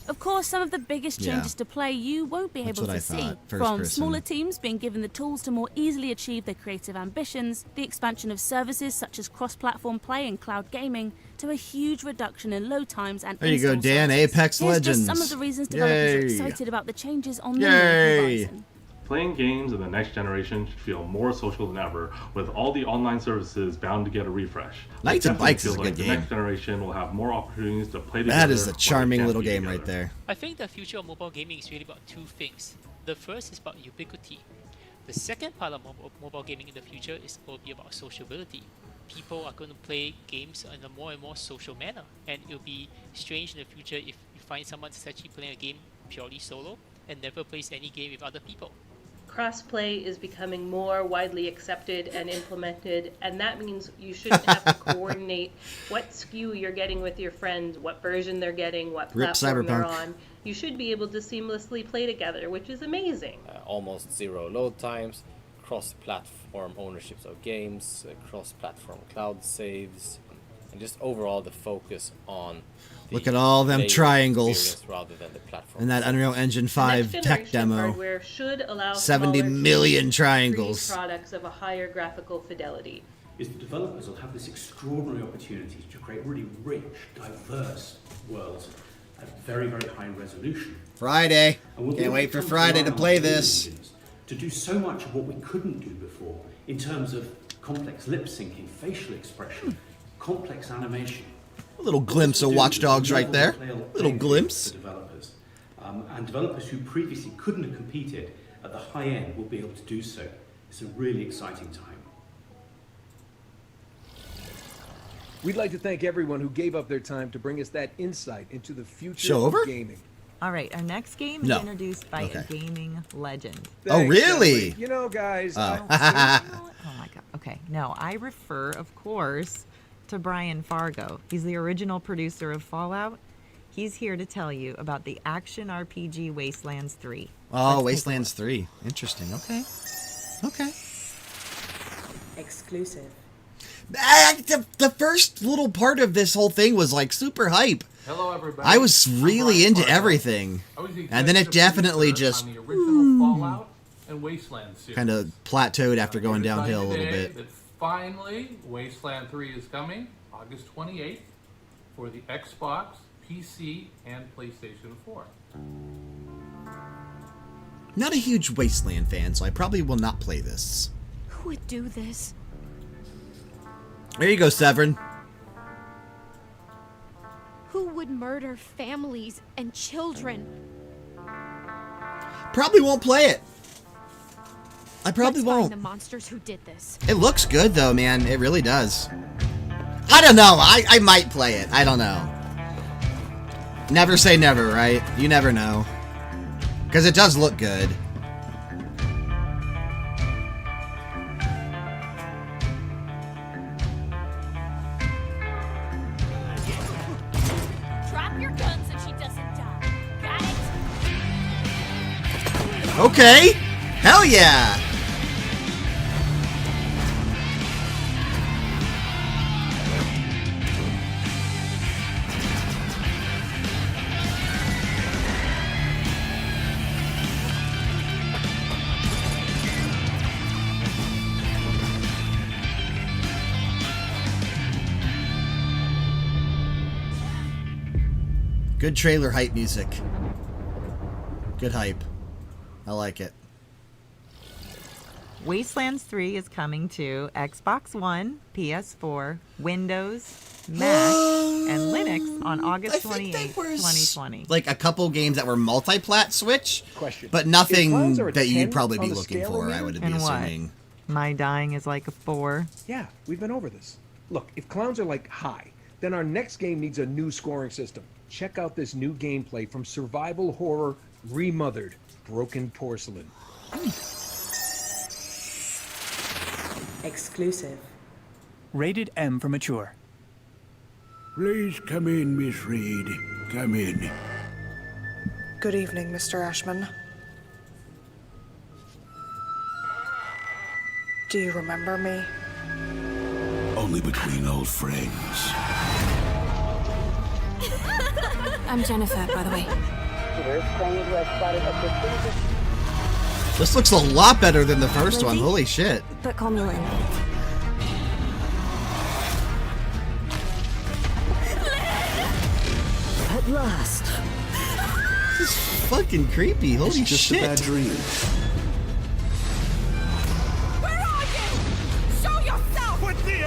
Of course, some of the biggest Yeah. changes to play you won't be That's able what to I see. thought, first From person. smaller teams being given the tools to more easily achieve their creative ambitions, the expansion of services such as cross-platform play and cloud gaming, to a huge reduction in load times and There you go, install Dan. services. Apex Here's Legends. just some of the reasons developers are Yay. excited about the changes on the new Yay. horizon. Playing games in the next generation should feel more social than ever, with all the online services bound to get a refresh. Knights I and definitely Bikes is feel a like good the game. next generation will have more opportunities to play together. That is a while they charming can't little be game together. right there. I think the future of mobile gaming is really about two things. The first is about ubiquity. The second part of mobile gaming in the future is will be about sociability. People are going to play games in a more and more social manner, and it'll be strange in the future if you find someone that's actually playing a game purely solo and never plays any game with other people. Crossplay is becoming more widely accepted and implemented, and that means you shouldn't have to coordinate what SKU you're getting with your friends, what version they're getting, what Rip platform they're Cyberpunk. on. You should be able to seamlessly play together, which is amazing. Almost zero load times, cross-platform ownerships of games, cross-platform cloud saves, and just overall the focus on Look at all them player triangles. experience rather than the platform. And that Unreal Engine The 5 next tech generation demo. hardware should allow 70 smaller million 3D triangles. products of a higher graphical fidelity. Is the developers will have this extraordinary opportunity to create really rich, diverse worlds at very, very high resolution. Friday. And we'll be Can't able wait for come Friday to rely on play video this. engines to do so much of what we couldn't do before in terms of complex lip syncing, facial expression, complex animation. A little glimpse of Watch Dogs right there. Little glimpse. For developers. And developers who previously couldn't have competed at the high end will be able to do so. It's a really exciting time. We'd like to thank everyone who gave up their time to bring us that insight into the future Show over? of gaming. All right, our next game is No. introduced by Okay. a gaming legend. Oh, really? Jeffrey. You know, guys. Oh. Oh my god. Okay, no, I refer, of course, to Brian Fargo. He's the original producer of Fallout. He's here to tell you about the action RPG Wastelands 3. Oh, Wastelands 3. Interesting. Okay. Okay. Exclusive. The first little part of this whole thing was like super hype. Hello, everybody. I was I'm really Brian into Fargo. everything. I was the And then it executive definitely producer just on the original Fallout and Wasteland series. kind of plateaued after going Here to tell downhill a you little today bit. That finally, Wasteland 3 is coming August 28th for the Xbox, PC, and PlayStation 4. Not a huge Wasteland fan, so I probably will not play this. Who would do this? There you go, Severin. Who would murder families and children? Probably won't play it. I probably Let's find won't. the monsters who did this. It looks good though, man. It really does. I don't know. I might play it. I don't know. Never say never, right? You never know. Because it does look good. Drop your gun so she doesn't die. Got it? Okay. Hell yeah. Good trailer hype music. Good hype. I like it. Wastelands 3 is coming to Xbox One, PS4, Windows, Mac, and Linux on August 28, 2020. Like a couple games that were multi-plat Switch, Question. but If nothing clowns are a that you'd 10 probably on be the looking scale for, in I here? would be And what? assuming. My dying is like a 4. Yeah, we've been over this. Look, if clowns are like high, then our next game needs a new scoring system. Check out this new gameplay from survival horror Remothered, Broken Porcelain. Exclusive. Rated M for mature. Please come in, Miss Reed. Come in. Good evening, Mr. Ashman. Do you remember me? Only between old friends. I'm Jennifer, by the way. This looks a lot better than the first one. Lindsay? Holy shit. But call me Lynn. At last. This is fucking creepy. Holy It's just shit. a bad dream. Where are you? Show yourself! What the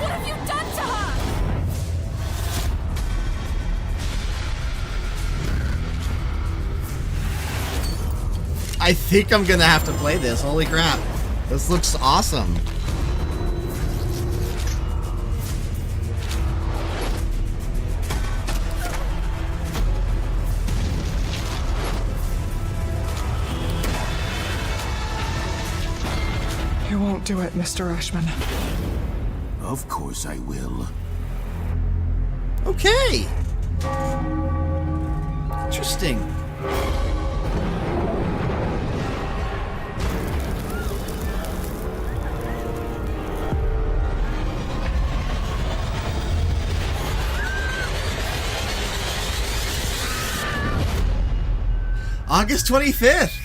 What have you done to her? I think I'm gonna have to play this. Holy crap. This looks awesome. You won't do it, Mr. Ashman. Of course I will. Okay. Interesting. August 25th.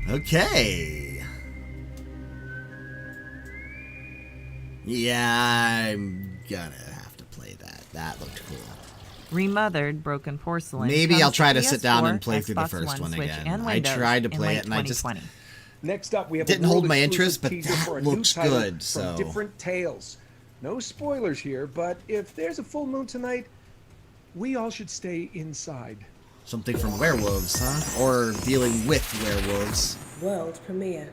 Okay. Yeah, I'm gonna have to play that. That looked cool. Remothered Broken Porcelain. Maybe comes I'll try to PS4, sit down and play through the Xbox first one Switch, again. and I Windows tried to in play late it and I just 2020. Next up, we have didn't a hold my world-exclusive interest, but teaser that for a new looks title good, so. from Different Tales. No spoilers here, but if there's a full moon tonight, we all should stay inside. Something from werewolves, huh? Or dealing with werewolves. World premiere.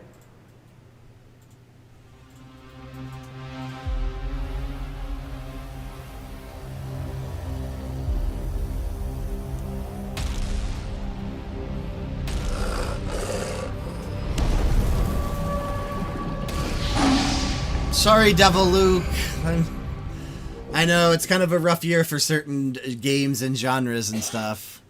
Sorry, Devil Luke. I know it's kind of a rough year for certain games and genres and stuff.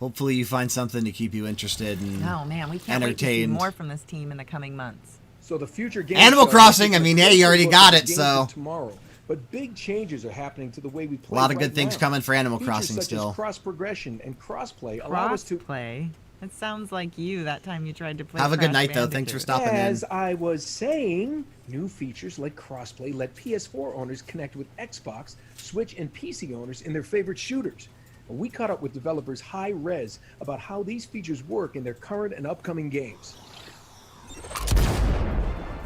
Hopefully you find something to keep you interested and Oh man, we can't wait to see entertained. more from this team in the coming months. So the future game Animal show Crossing, is I mean, a hey, you already look got at it, games so. for tomorrow. But big changes are happening to the way we A play. lot of good right things now. coming for Animal Features Crossing such still. As cross progression and crossplay allow us to Crossplay. It sounds like you that time you tried to play. Have a good Crash night, though. Bandicoot. Thanks for stopping in. As I was saying, new features like crossplay let PS4 owners connect with Xbox, Switch, and PC owners in their favorite shooters. And we caught up with developers High Res about how these features work in their current and upcoming games.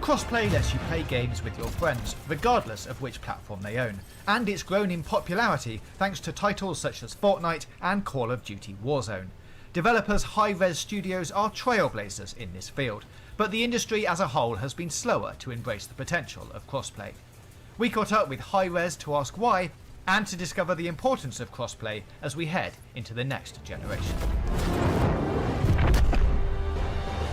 Crossplay lets you play games with your friends, regardless of which platform they own, and it's grown in popularity thanks to titles such as Fortnite and Call of Duty Warzone. Developers High-Res Studios are trailblazers in this field, but the industry as a whole has been slower to embrace the potential of crossplay. We caught up with High-Res to ask why, and to discover the importance of crossplay as we head into the next generation.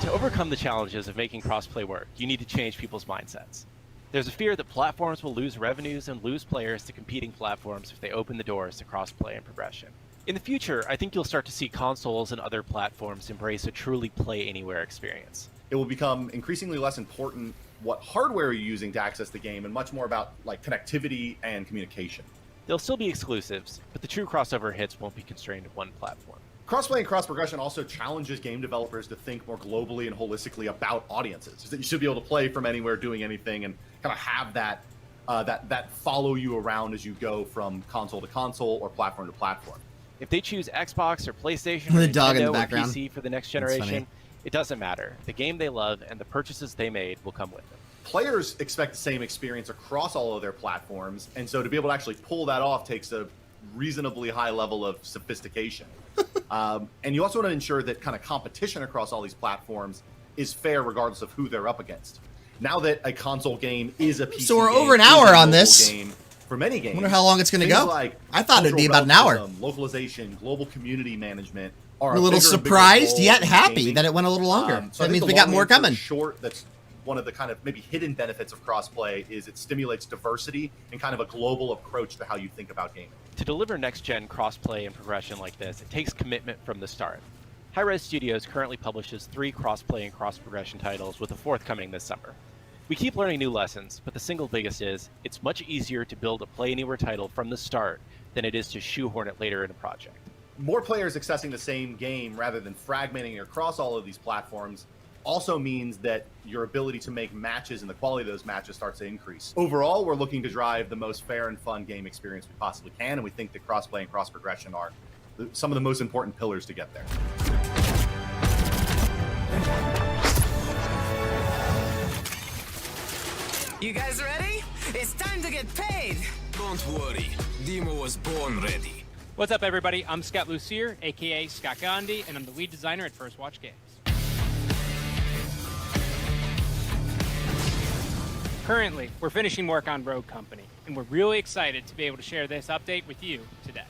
To overcome the challenges of making crossplay work, you need to change people's mindsets. There's a fear that platforms will lose revenues and lose players to competing platforms if they open the doors to crossplay and progression. In the future, I think you'll start to see consoles and other platforms embrace a truly play-anywhere experience. It will become increasingly less important what hardware you're using to access the game and much more about like connectivity and communication. There'll still be exclusives, but the true crossover hits won't be constrained to one platform. Crossplay and cross-progression also challenges game developers to think more globally and holistically about audiences. That you should be able to play from anywhere, doing anything, and kind of have that that follow you around as you go from console to console or platform to platform. If they choose Xbox or PlayStation The or dog in the Nintendo or background. PC for the next That's funny. generation, it doesn't matter. The game they love and the purchases they made will come with them. Players expect the same experience across all of their platforms, and so to be able to actually pull that off takes a reasonably high level of sophistication. And you also want to ensure that kind of competition across all these platforms is fair regardless of who they're up against. Now that a console game is a PC So we're game, over an is a hour on mobile this. game for many games. Wonder how long it's gonna things go. like I thought it'd be cultural about an hour. relativism, localization, global community management are I'm a little bigger and bigger surprised role yet in happy gaming. that it went a little longer. So So I that think means the we got long more answer coming. Short, that's one of the kind of maybe hidden benefits of crossplay is it stimulates diversity and kind of a global approach to how you think about gaming. To deliver next-gen crossplay and progression like this, it takes commitment from the start. High-Res Studios currently publishes 3 crossplay and cross-progression titles, with a 4th coming this summer. We keep learning new lessons, but the single biggest is, it's much easier to build a play-anywhere title from the start than it is to shoehorn it later in a project. More players accessing the same game rather than fragmenting across all of these platforms also means that your ability to make matches and the quality of those matches starts to increase. Overall, we're looking to drive the most fair and fun game experience we possibly can, and we think that crossplay and cross-progression are some of the most important pillars to get there. You guys ready? It's time to get paid! Don't worry, Demo was born ready. What's up, everybody? I'm Scott Lucier, aka Scott Gandhi, and I'm the lead designer at First Watch Games. Currently, we're finishing work on Rogue Company, and we're really excited to be able to share this update with you today.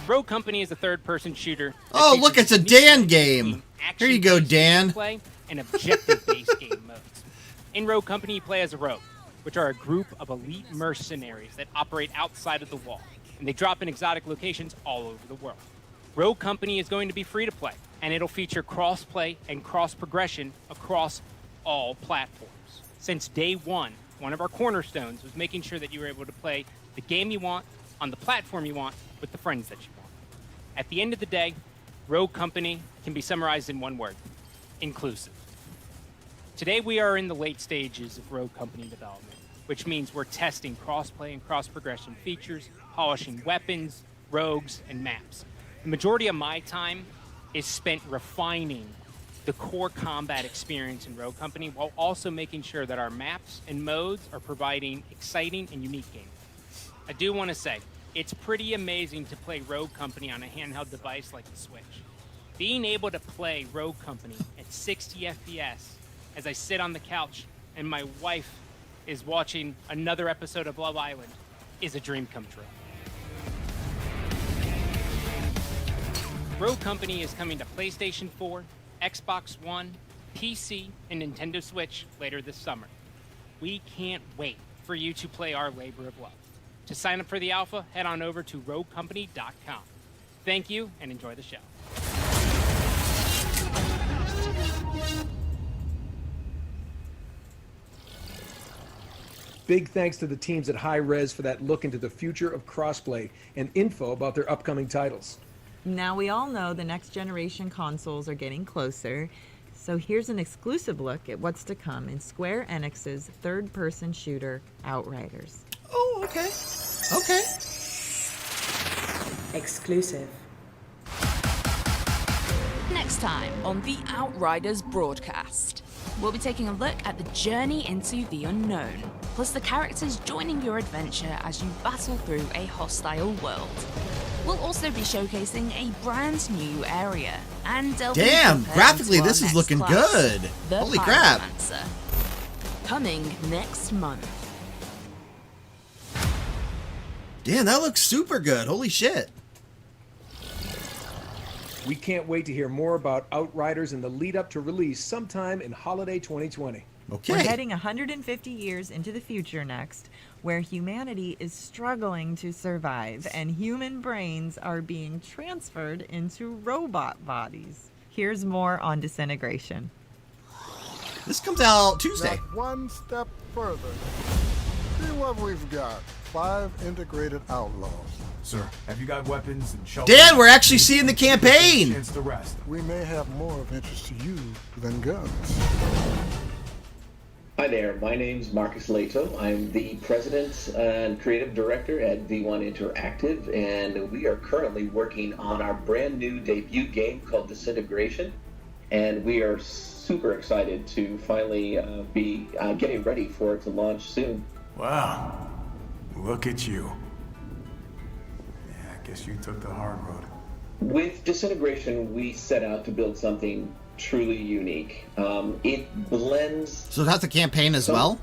Rogue Company is a third-person shooter. Oh, look, it's a Dan game. Here you go, Dan. Play and objective-based game modes. In Rogue Company, you play as a rogue, which are a group of elite mercenaries that operate outside of the wall, and they drop in exotic locations all over the world. Rogue Company is going to be free to play, and it'll feature cross-play and cross-progression across all platforms. Since day one of our cornerstones was making sure that you were able to play the game you want, on the platform you want with the friends that you want. At the end of the day, Rogue Company can be summarized in one word: inclusive. Today we are in the late stages of Rogue Company development, which means we're testing cross-play and cross-progression features, polishing weapons, rogues, and maps. The majority of my time is spent refining the core combat experience in Rogue Company while also making sure that our maps and modes are providing exciting and unique gameplay. I do want to say, it's pretty amazing to play Rogue Company on a handheld device like the Switch. Being able to play Rogue Company at 60 FPS as I sit on the couch and my wife is watching another episode of Love Island is a dream come true. Rogue Company is coming to PlayStation 4, Xbox One, PC, and Nintendo Switch later this summer. We can't wait for you to play our labor of love. To sign up for the alpha, head on over to roguecompany.com. Thank you and enjoy the show. Big thanks to the teams at High Res for that look into the future of crossplay and info about their upcoming titles. Now we all know the next generation consoles are getting closer, so here's an exclusive look at what's to come in Square Enix's third-person shooter, Outriders. Oh, okay. Okay. Exclusive. Next time on the Outriders broadcast, we'll be taking a look at the journey into the unknown, plus the characters joining your adventure as you battle through a hostile world. We'll also be showcasing a brand new area and delving Damn, deeper graphically into our this is next looking class, good. the Holy crap. Pyromancer. Coming next month. Damn, that looks super good. Holy shit. We can't wait to hear more about Outriders in the lead up to release sometime in holiday 2020. Okay. We're heading 150 years into the future next, where humanity is struggling to survive and human brains are being transferred into robot bodies. Here's more on Disintegration. This comes out Tuesday. Now, one step further. See what we've got. 5 integrated outlaws. Sir, have you got weapons and shelter? Dan, we're actually seeing the campaign. Chance to rest. We may have more of interest to you than guns. Hi there, my name's Marcus Leto. I'm the president and creative director at V1 Interactive, and we are currently working on our brand new debut game called Disintegration, and we are super excited to finally be getting ready for it to launch soon. Wow, look at you. Yeah, I guess you took the hard road. With Disintegration, we set out to build something truly unique. It blends. So that's a campaign as well?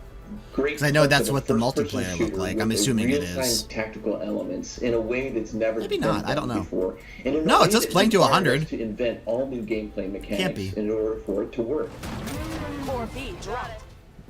Because I know that's what the multiplayer looked like. I'm assuming it is. Tactical elements in a way that's never Maybe not. I don't know. Before. And No, it says playing to 100. To invent all new gameplay mechanics Can't be. in order for it to work. Core B dropped.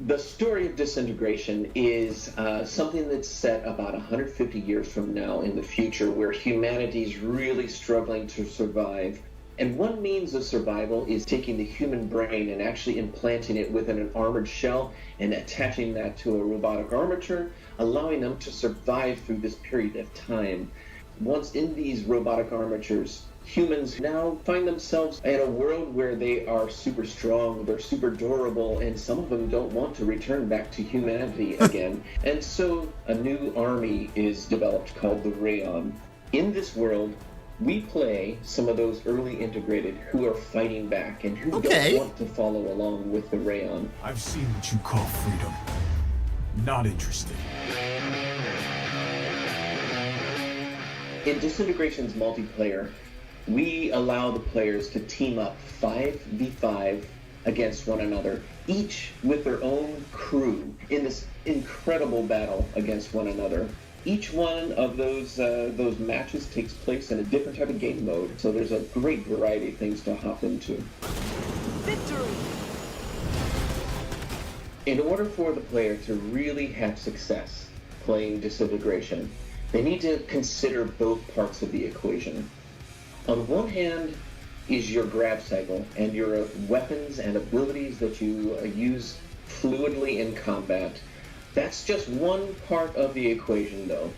The story of Disintegration is something that's set about 150 years from now in the future, where humanity's really struggling to survive. And one means of survival is taking the human brain and actually implanting it within an armored shell and attaching that to a robotic armature, allowing them to survive through this period of time. Once in these robotic armatures, humans now find themselves in a world where they are super strong, they're super durable, and some of them don't want to return back to humanity again. And so a new army is developed called the Rayon. In this world, we play some of those early integrated who are fighting back and who don't want to follow along with the Rayon. I've seen what you call freedom. Not interested. In Disintegration's multiplayer, we allow the players to team up 5v5 against one another, each with their own crew in this incredible battle against one another. Each one of those matches takes place in a different type of game mode, so there's a great variety of things to hop into. Victory! In order for the player to really have success playing Disintegration, they need to consider both parts of the equation. On one hand is your grab cycle and your weapons and abilities that you use fluidly in combat. That's just one part of the equation, though.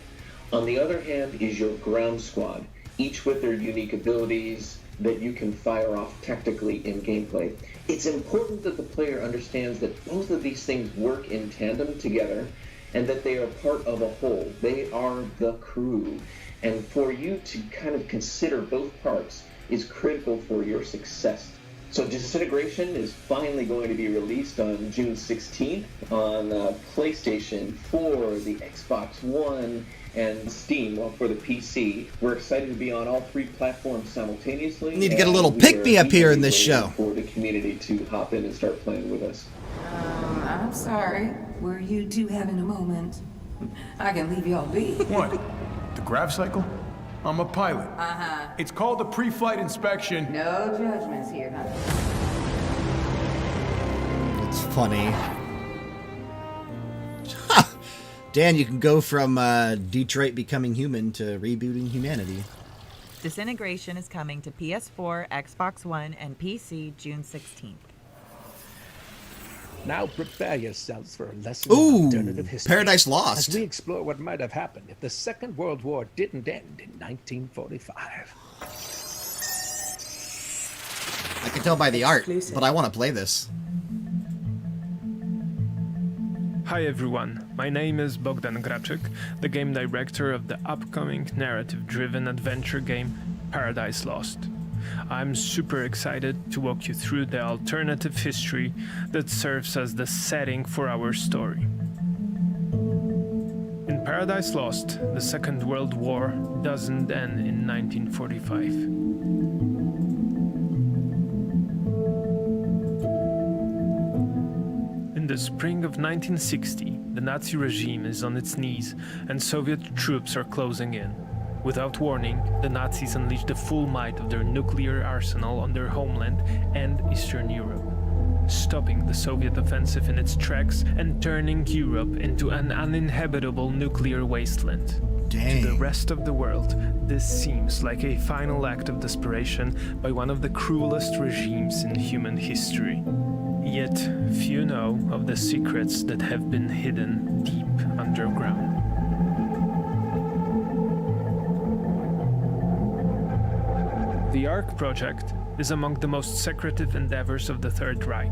On the other hand is your ground squad, each with their unique abilities that you can fire off tactically in gameplay. It's important that the player understands that both of these things work in tandem together and that they are part of a whole. They are the crew. And for you to kind of consider both parts is critical for your success. So Disintegration is finally going to be released on June 16th on PlayStation 4, the Xbox One, and Steam. Well, for the PC. We're excited to be on all three platforms simultaneously. Need to get a little pick-me-up here in this show. For the community to hop in and start playing with us. I'm sorry. Were you two having a moment? I can leave y'all be. What? The grav cycle? I'm a pilot. Uh-huh. It's called a pre-flight inspection. No judgments here, huh? It's funny. Dan, you can go from Detroit becoming human to rebooting humanity. Disintegration is coming to PS4, Xbox One, and PC June 16th. Now prepare yourselves for a lesson Ooh, in alternative history. Paradise Lost. As we explore what might have happened if the Second World War didn't end in 1945. I can tell by the art, but I want to play this. Hi everyone, my name is Bogdan Graczyk, the game director of the upcoming narrative-driven adventure game Paradise Lost. I'm super excited to walk you through the alternative history that serves as the setting for our story. In Paradise Lost, the Second World War doesn't end in 1945. In the spring of 1960, the Nazi regime is on its knees and Soviet troops are closing in. Without warning, the Nazis unleash the full might of their nuclear arsenal on their homeland and Eastern Europe, stopping the Soviet offensive in its tracks and turning Europe into an uninhabitable nuclear wasteland. Dang. To the rest of the world, this seems like a final act of desperation by one of the cruelest regimes in human history. Yet, few know of the secrets that have been hidden deep underground. The ARC project is among the most secretive endeavors of the Third Reich.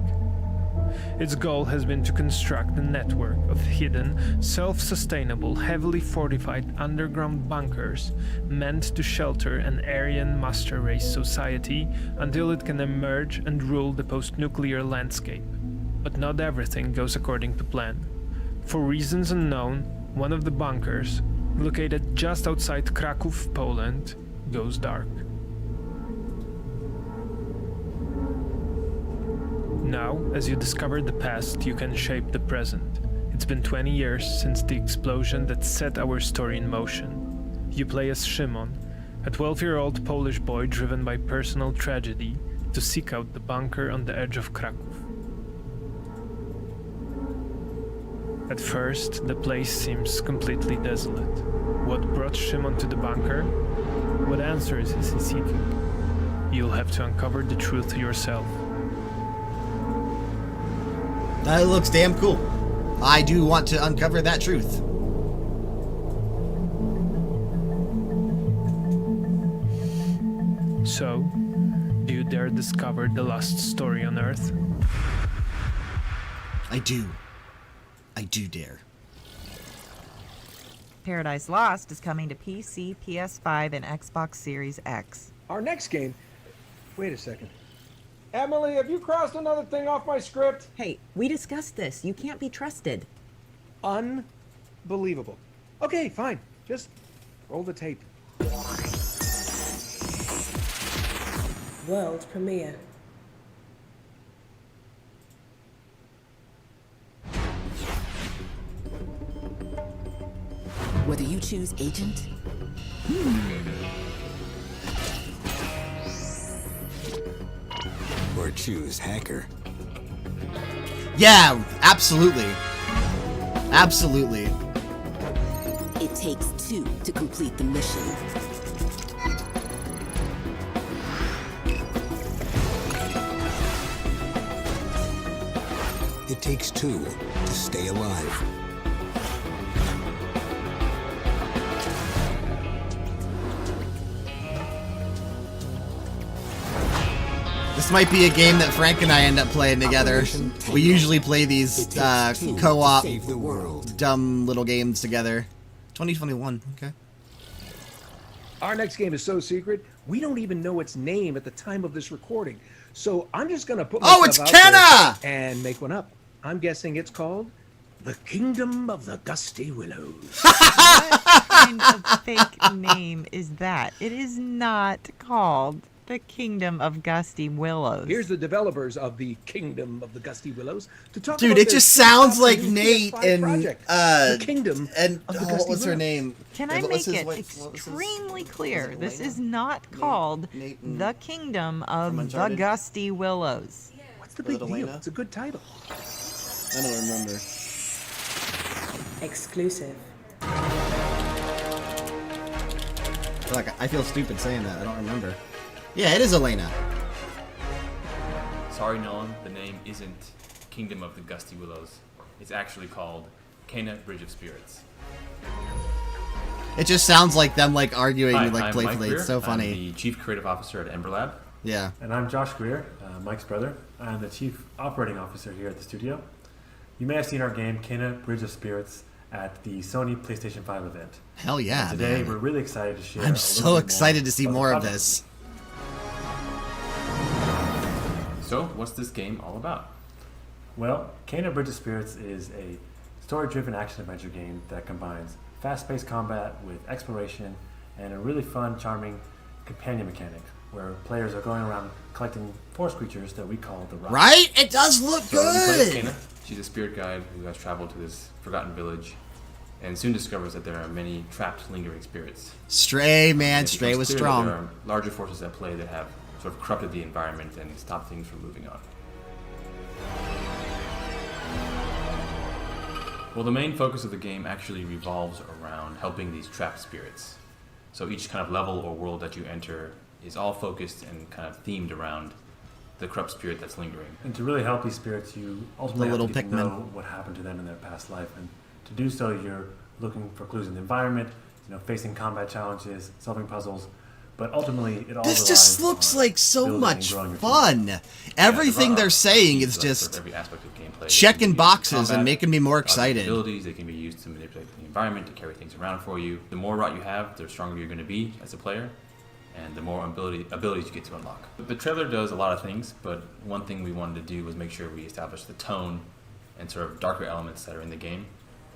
Its goal has been to construct a network of hidden, self-sustainable, heavily fortified underground bunkers meant to shelter an Aryan master race society until it can emerge and rule the post-nuclear landscape. But not everything goes according to plan. For reasons unknown, one of the bunkers, located just outside Kraków, Poland, goes dark. Now, as you discover the past, you can shape the present. It's been 20 years since the explosion that set our story in motion. You play as Szymon, a 12-year-old Polish boy driven by personal tragedy to seek out the bunker on the edge of Kraków. At first, the place seems completely desolate. What brought Szymon to the bunker? What answers is he seeking? You'll have to uncover the truth yourself. That looks damn cool. I do want to uncover that truth. So, do you dare discover the last story on Earth? I do. I do dare. Paradise Lost is coming to PC, PS5, and Xbox Series X. Our next game... Wait a second. Emily, have you crossed another thing off my script? Hey, we discussed this. You can't be trusted. Unbelievable. Okay, fine. Just roll the tape. World premiere. Whether you choose agent, or choose hacker. Yeah, absolutely. Absolutely. it takes two to complete the mission. It takes two to stay alive. This might be a game that Frank and I end up playing together. We usually play these co-op dumb little games together. 2021, okay. Our next game is so secret, we don't even know its name at the time of this recording. So I'm just going to put myself it's out Kenna! there and make one up. I'm guessing it's called The Kingdom of the Gusty Willows. What kind of fake name is that? It is not called The Kingdom of Gusty Willows. Here's the developers of The Kingdom of the Gusty Willows to talk Dude, about it just sounds like Nate and The Kingdom and of the Gusty what's her Willows. name? Can I make it extremely clear? This is not called The Kingdom of the Gusty Willows. What's the big deal? It's a good title. I don't remember. Exclusive. Like, I feel stupid saying that. I don't remember. Yeah, it is Elena. Sorry, Nolan. The name isn't Kingdom of the Gusty Willows. It's actually called Cana Bridge of Spirits. It just sounds like them like arguing Hi, like I'm playfully. Mike Greer. It's so funny. I'm the Chief Creative Officer at Ember Lab. Yeah. And I'm Josh Greer, Mike's brother. I'm the Chief Operating Officer here at the studio. You may have seen our game Cana Bridge of Spirits at the Sony PlayStation 5 event. Hell yeah, and today man. we're really excited to share. I'm so excited to see more of this. So, what's this game all about? Well, Cana Bridge of Spirits is a story-driven action-adventure game that combines fast-paced combat with exploration and a really fun, charming companion mechanic where players are going around collecting forest creatures that we call the Rock. Right? It does look So you play good! Cana. She's a spirit guide who has traveled to this forgotten village and soon discovers that there are many trapped, lingering spirits. Stray, man. It Stray becomes was clear that strong. There are larger forces at play that have sort of corrupted the environment and stopped things from moving on. Well, the main focus of the game actually revolves around helping these trapped spirits. So each kind of level or world that you enter is all focused and kind of themed around the corrupt spirit that's lingering. And to really help these spirits, you ultimately have to get to Pikmin. know what happened to them in their past life. And to do so, you're looking for clues in the environment, facing combat challenges, solving puzzles. But ultimately, it all This just relies looks on like so building much and growing your fun. team. Everything there they're are saying keys is to just sort of every aspect of gameplay. checking boxes Combat, and making me more other excited. Abilities, they can be used to manipulate the environment, to carry things around for you. The more route you have, the stronger you're going to be as a player, and the more abilities you get to unlock. The trailer does a lot of things, but one thing we wanted to do was make sure we established the tone and sort of darker elements that are in the game.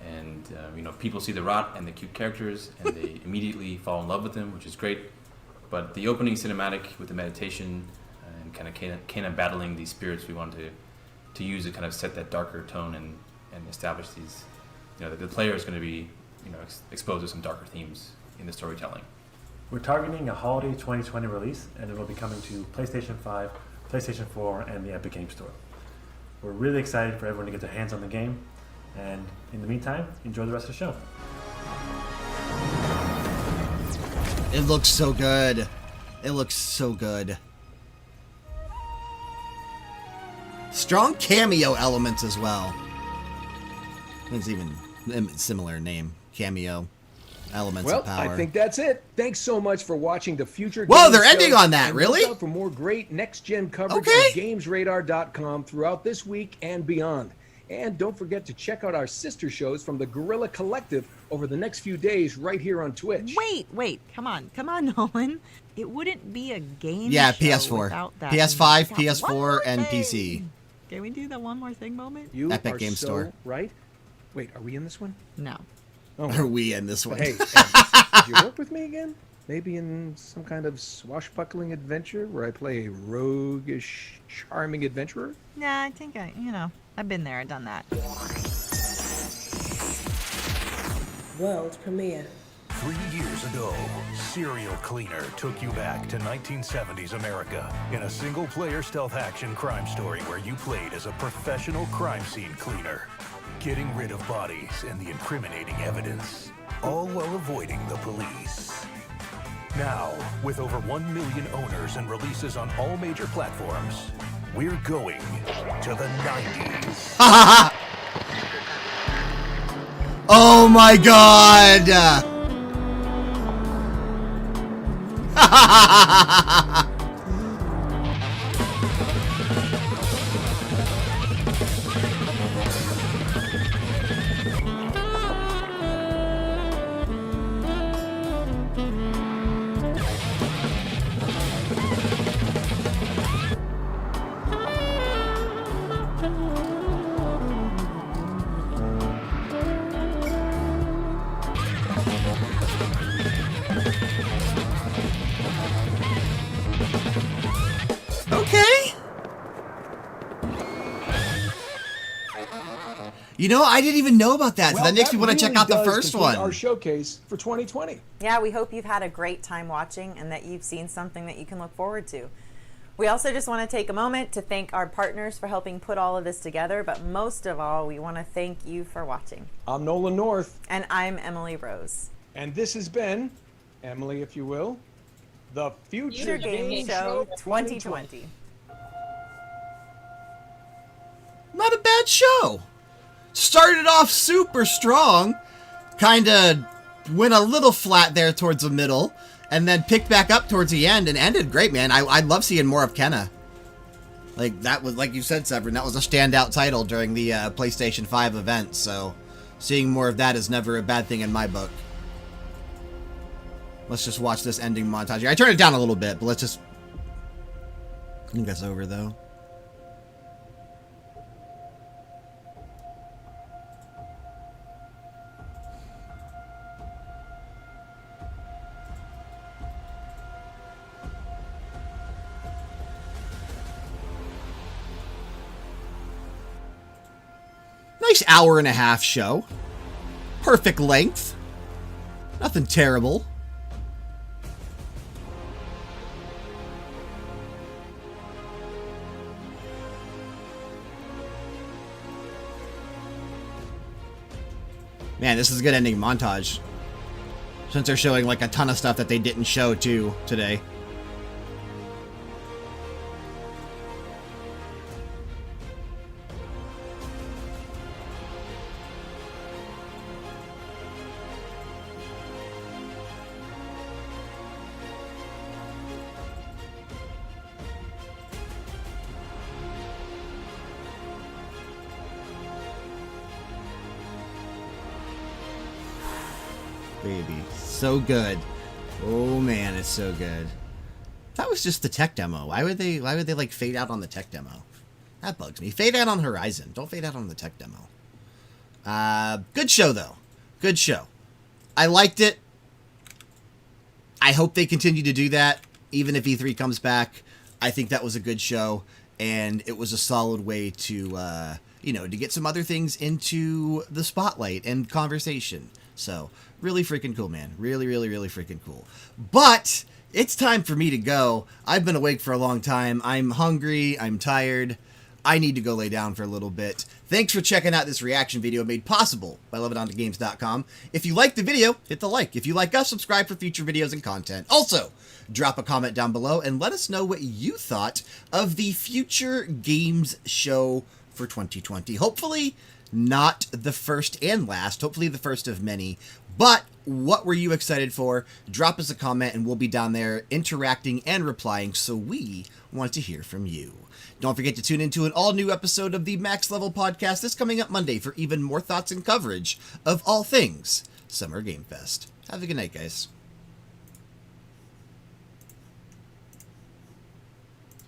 And people see the rot and the cute characters, and they immediately fall in love with them, which is great. But the opening cinematic with the meditation and kind of battling these spirits, we wanted to use to kind of set that darker tone and establish these. The player is going to be exposed to some darker themes in the storytelling. We're targeting a holiday 2020 release, and it will be coming to PlayStation 5, PlayStation 4, and the Epic Games Store. We're really excited for everyone to get their hands on the game, and in the meantime, enjoy the rest of the show. It looks so good. It looks so good. Strong cameo elements as well. It's even a similar name. Cameo. Elements of power. I think that's it. Thanks so much for watching the Future Whoa, Games they're Show, ending on that, and really? look out for more great next-gen coverage Okay. on GamesRadar.com throughout this week and beyond. And don't forget to check out our sister shows from the Guerrilla Collective over the next few days right here on Twitch. Wait, come on, Nolan. It wouldn't be a game Yeah, show PS4. without that. PS5, We got one PS4, more and thing. PC. Can we do the one more thing moment? You Epic are Game so Store. right. Wait, are we in this one? No. Oh. Are we in this one? Hey, did you work with me again? Maybe in some kind of swashbuckling adventure where I play a roguish, charming adventurer? Nah, I think I've been there, I've done that. World premiere. 3 years ago, Serial Cleaner took you back to 1970s America in a single-player stealth action crime story where you played as a professional crime scene cleaner, getting rid of bodies and the incriminating evidence, all while avoiding the police. Now, with over 1 million owners and releases on all major platforms, we're going to the 90s. Oh my god! You know, I didn't even know about that, so that makes me want to check out the really does first complete one. Our showcase for 2020. Yeah, we hope you've had a great time watching and that you've seen something that you can look forward to. We also just want to take a moment to thank our partners for helping put all of this together, but most of all, we want to thank you for watching. I'm Nolan North. And I'm Emily Rose. And this has been, Emily, if you will, the Future Game Show 2020. Not a bad show. Started off super strong, kind of went a little flat there towards the middle, and then picked back up towards the end and ended great, man. I love seeing more of Kenna. Like, that was, like you said, Severin, that was a standout title during the PlayStation 5 event, so seeing more of that is never a bad thing in my book. Let's just watch this ending montage here. I turned it down a little bit, but let's just... I think that's over, though. Nice hour-and-a-half show. Perfect length. Nothing terrible. Man, this is a good ending montage. Since they're showing like a ton of stuff that they didn't show too today. Baby, so good. Oh man, it's so good. That was just the tech demo. Why would they like fade out on the tech demo? That bugs me. Fade out on Horizon. Don't fade out on the tech demo. Good show though. Good show. I liked it. I hope they continue to do that even if E3 comes back. I think that was a good show, and it was a solid way to you know, to get some other things into the spotlight and conversation. So, really freaking cool, man. Really, really, really freaking cool. But it's time for me to go. I've been awake for a long time. I'm hungry. I'm tired. I need to go lay down for a little bit. Thanks for checking out this reaction video made possible by LoveItOnToGames.com. If you liked the video, hit the like. If you like us, subscribe for future videos and content. Also, drop a comment down below and let us know what you thought of the Future Games Show for 2020. Hopefully not the first and last, hopefully the first of many, but what were you excited for? Drop us a comment and we'll be down there interacting and replying, so we want to hear from you. Don't forget to tune into an all-new episode of the Max Level Podcast this coming up Monday for even more thoughts and coverage of all things Summer Game Fest. Have a good night, guys.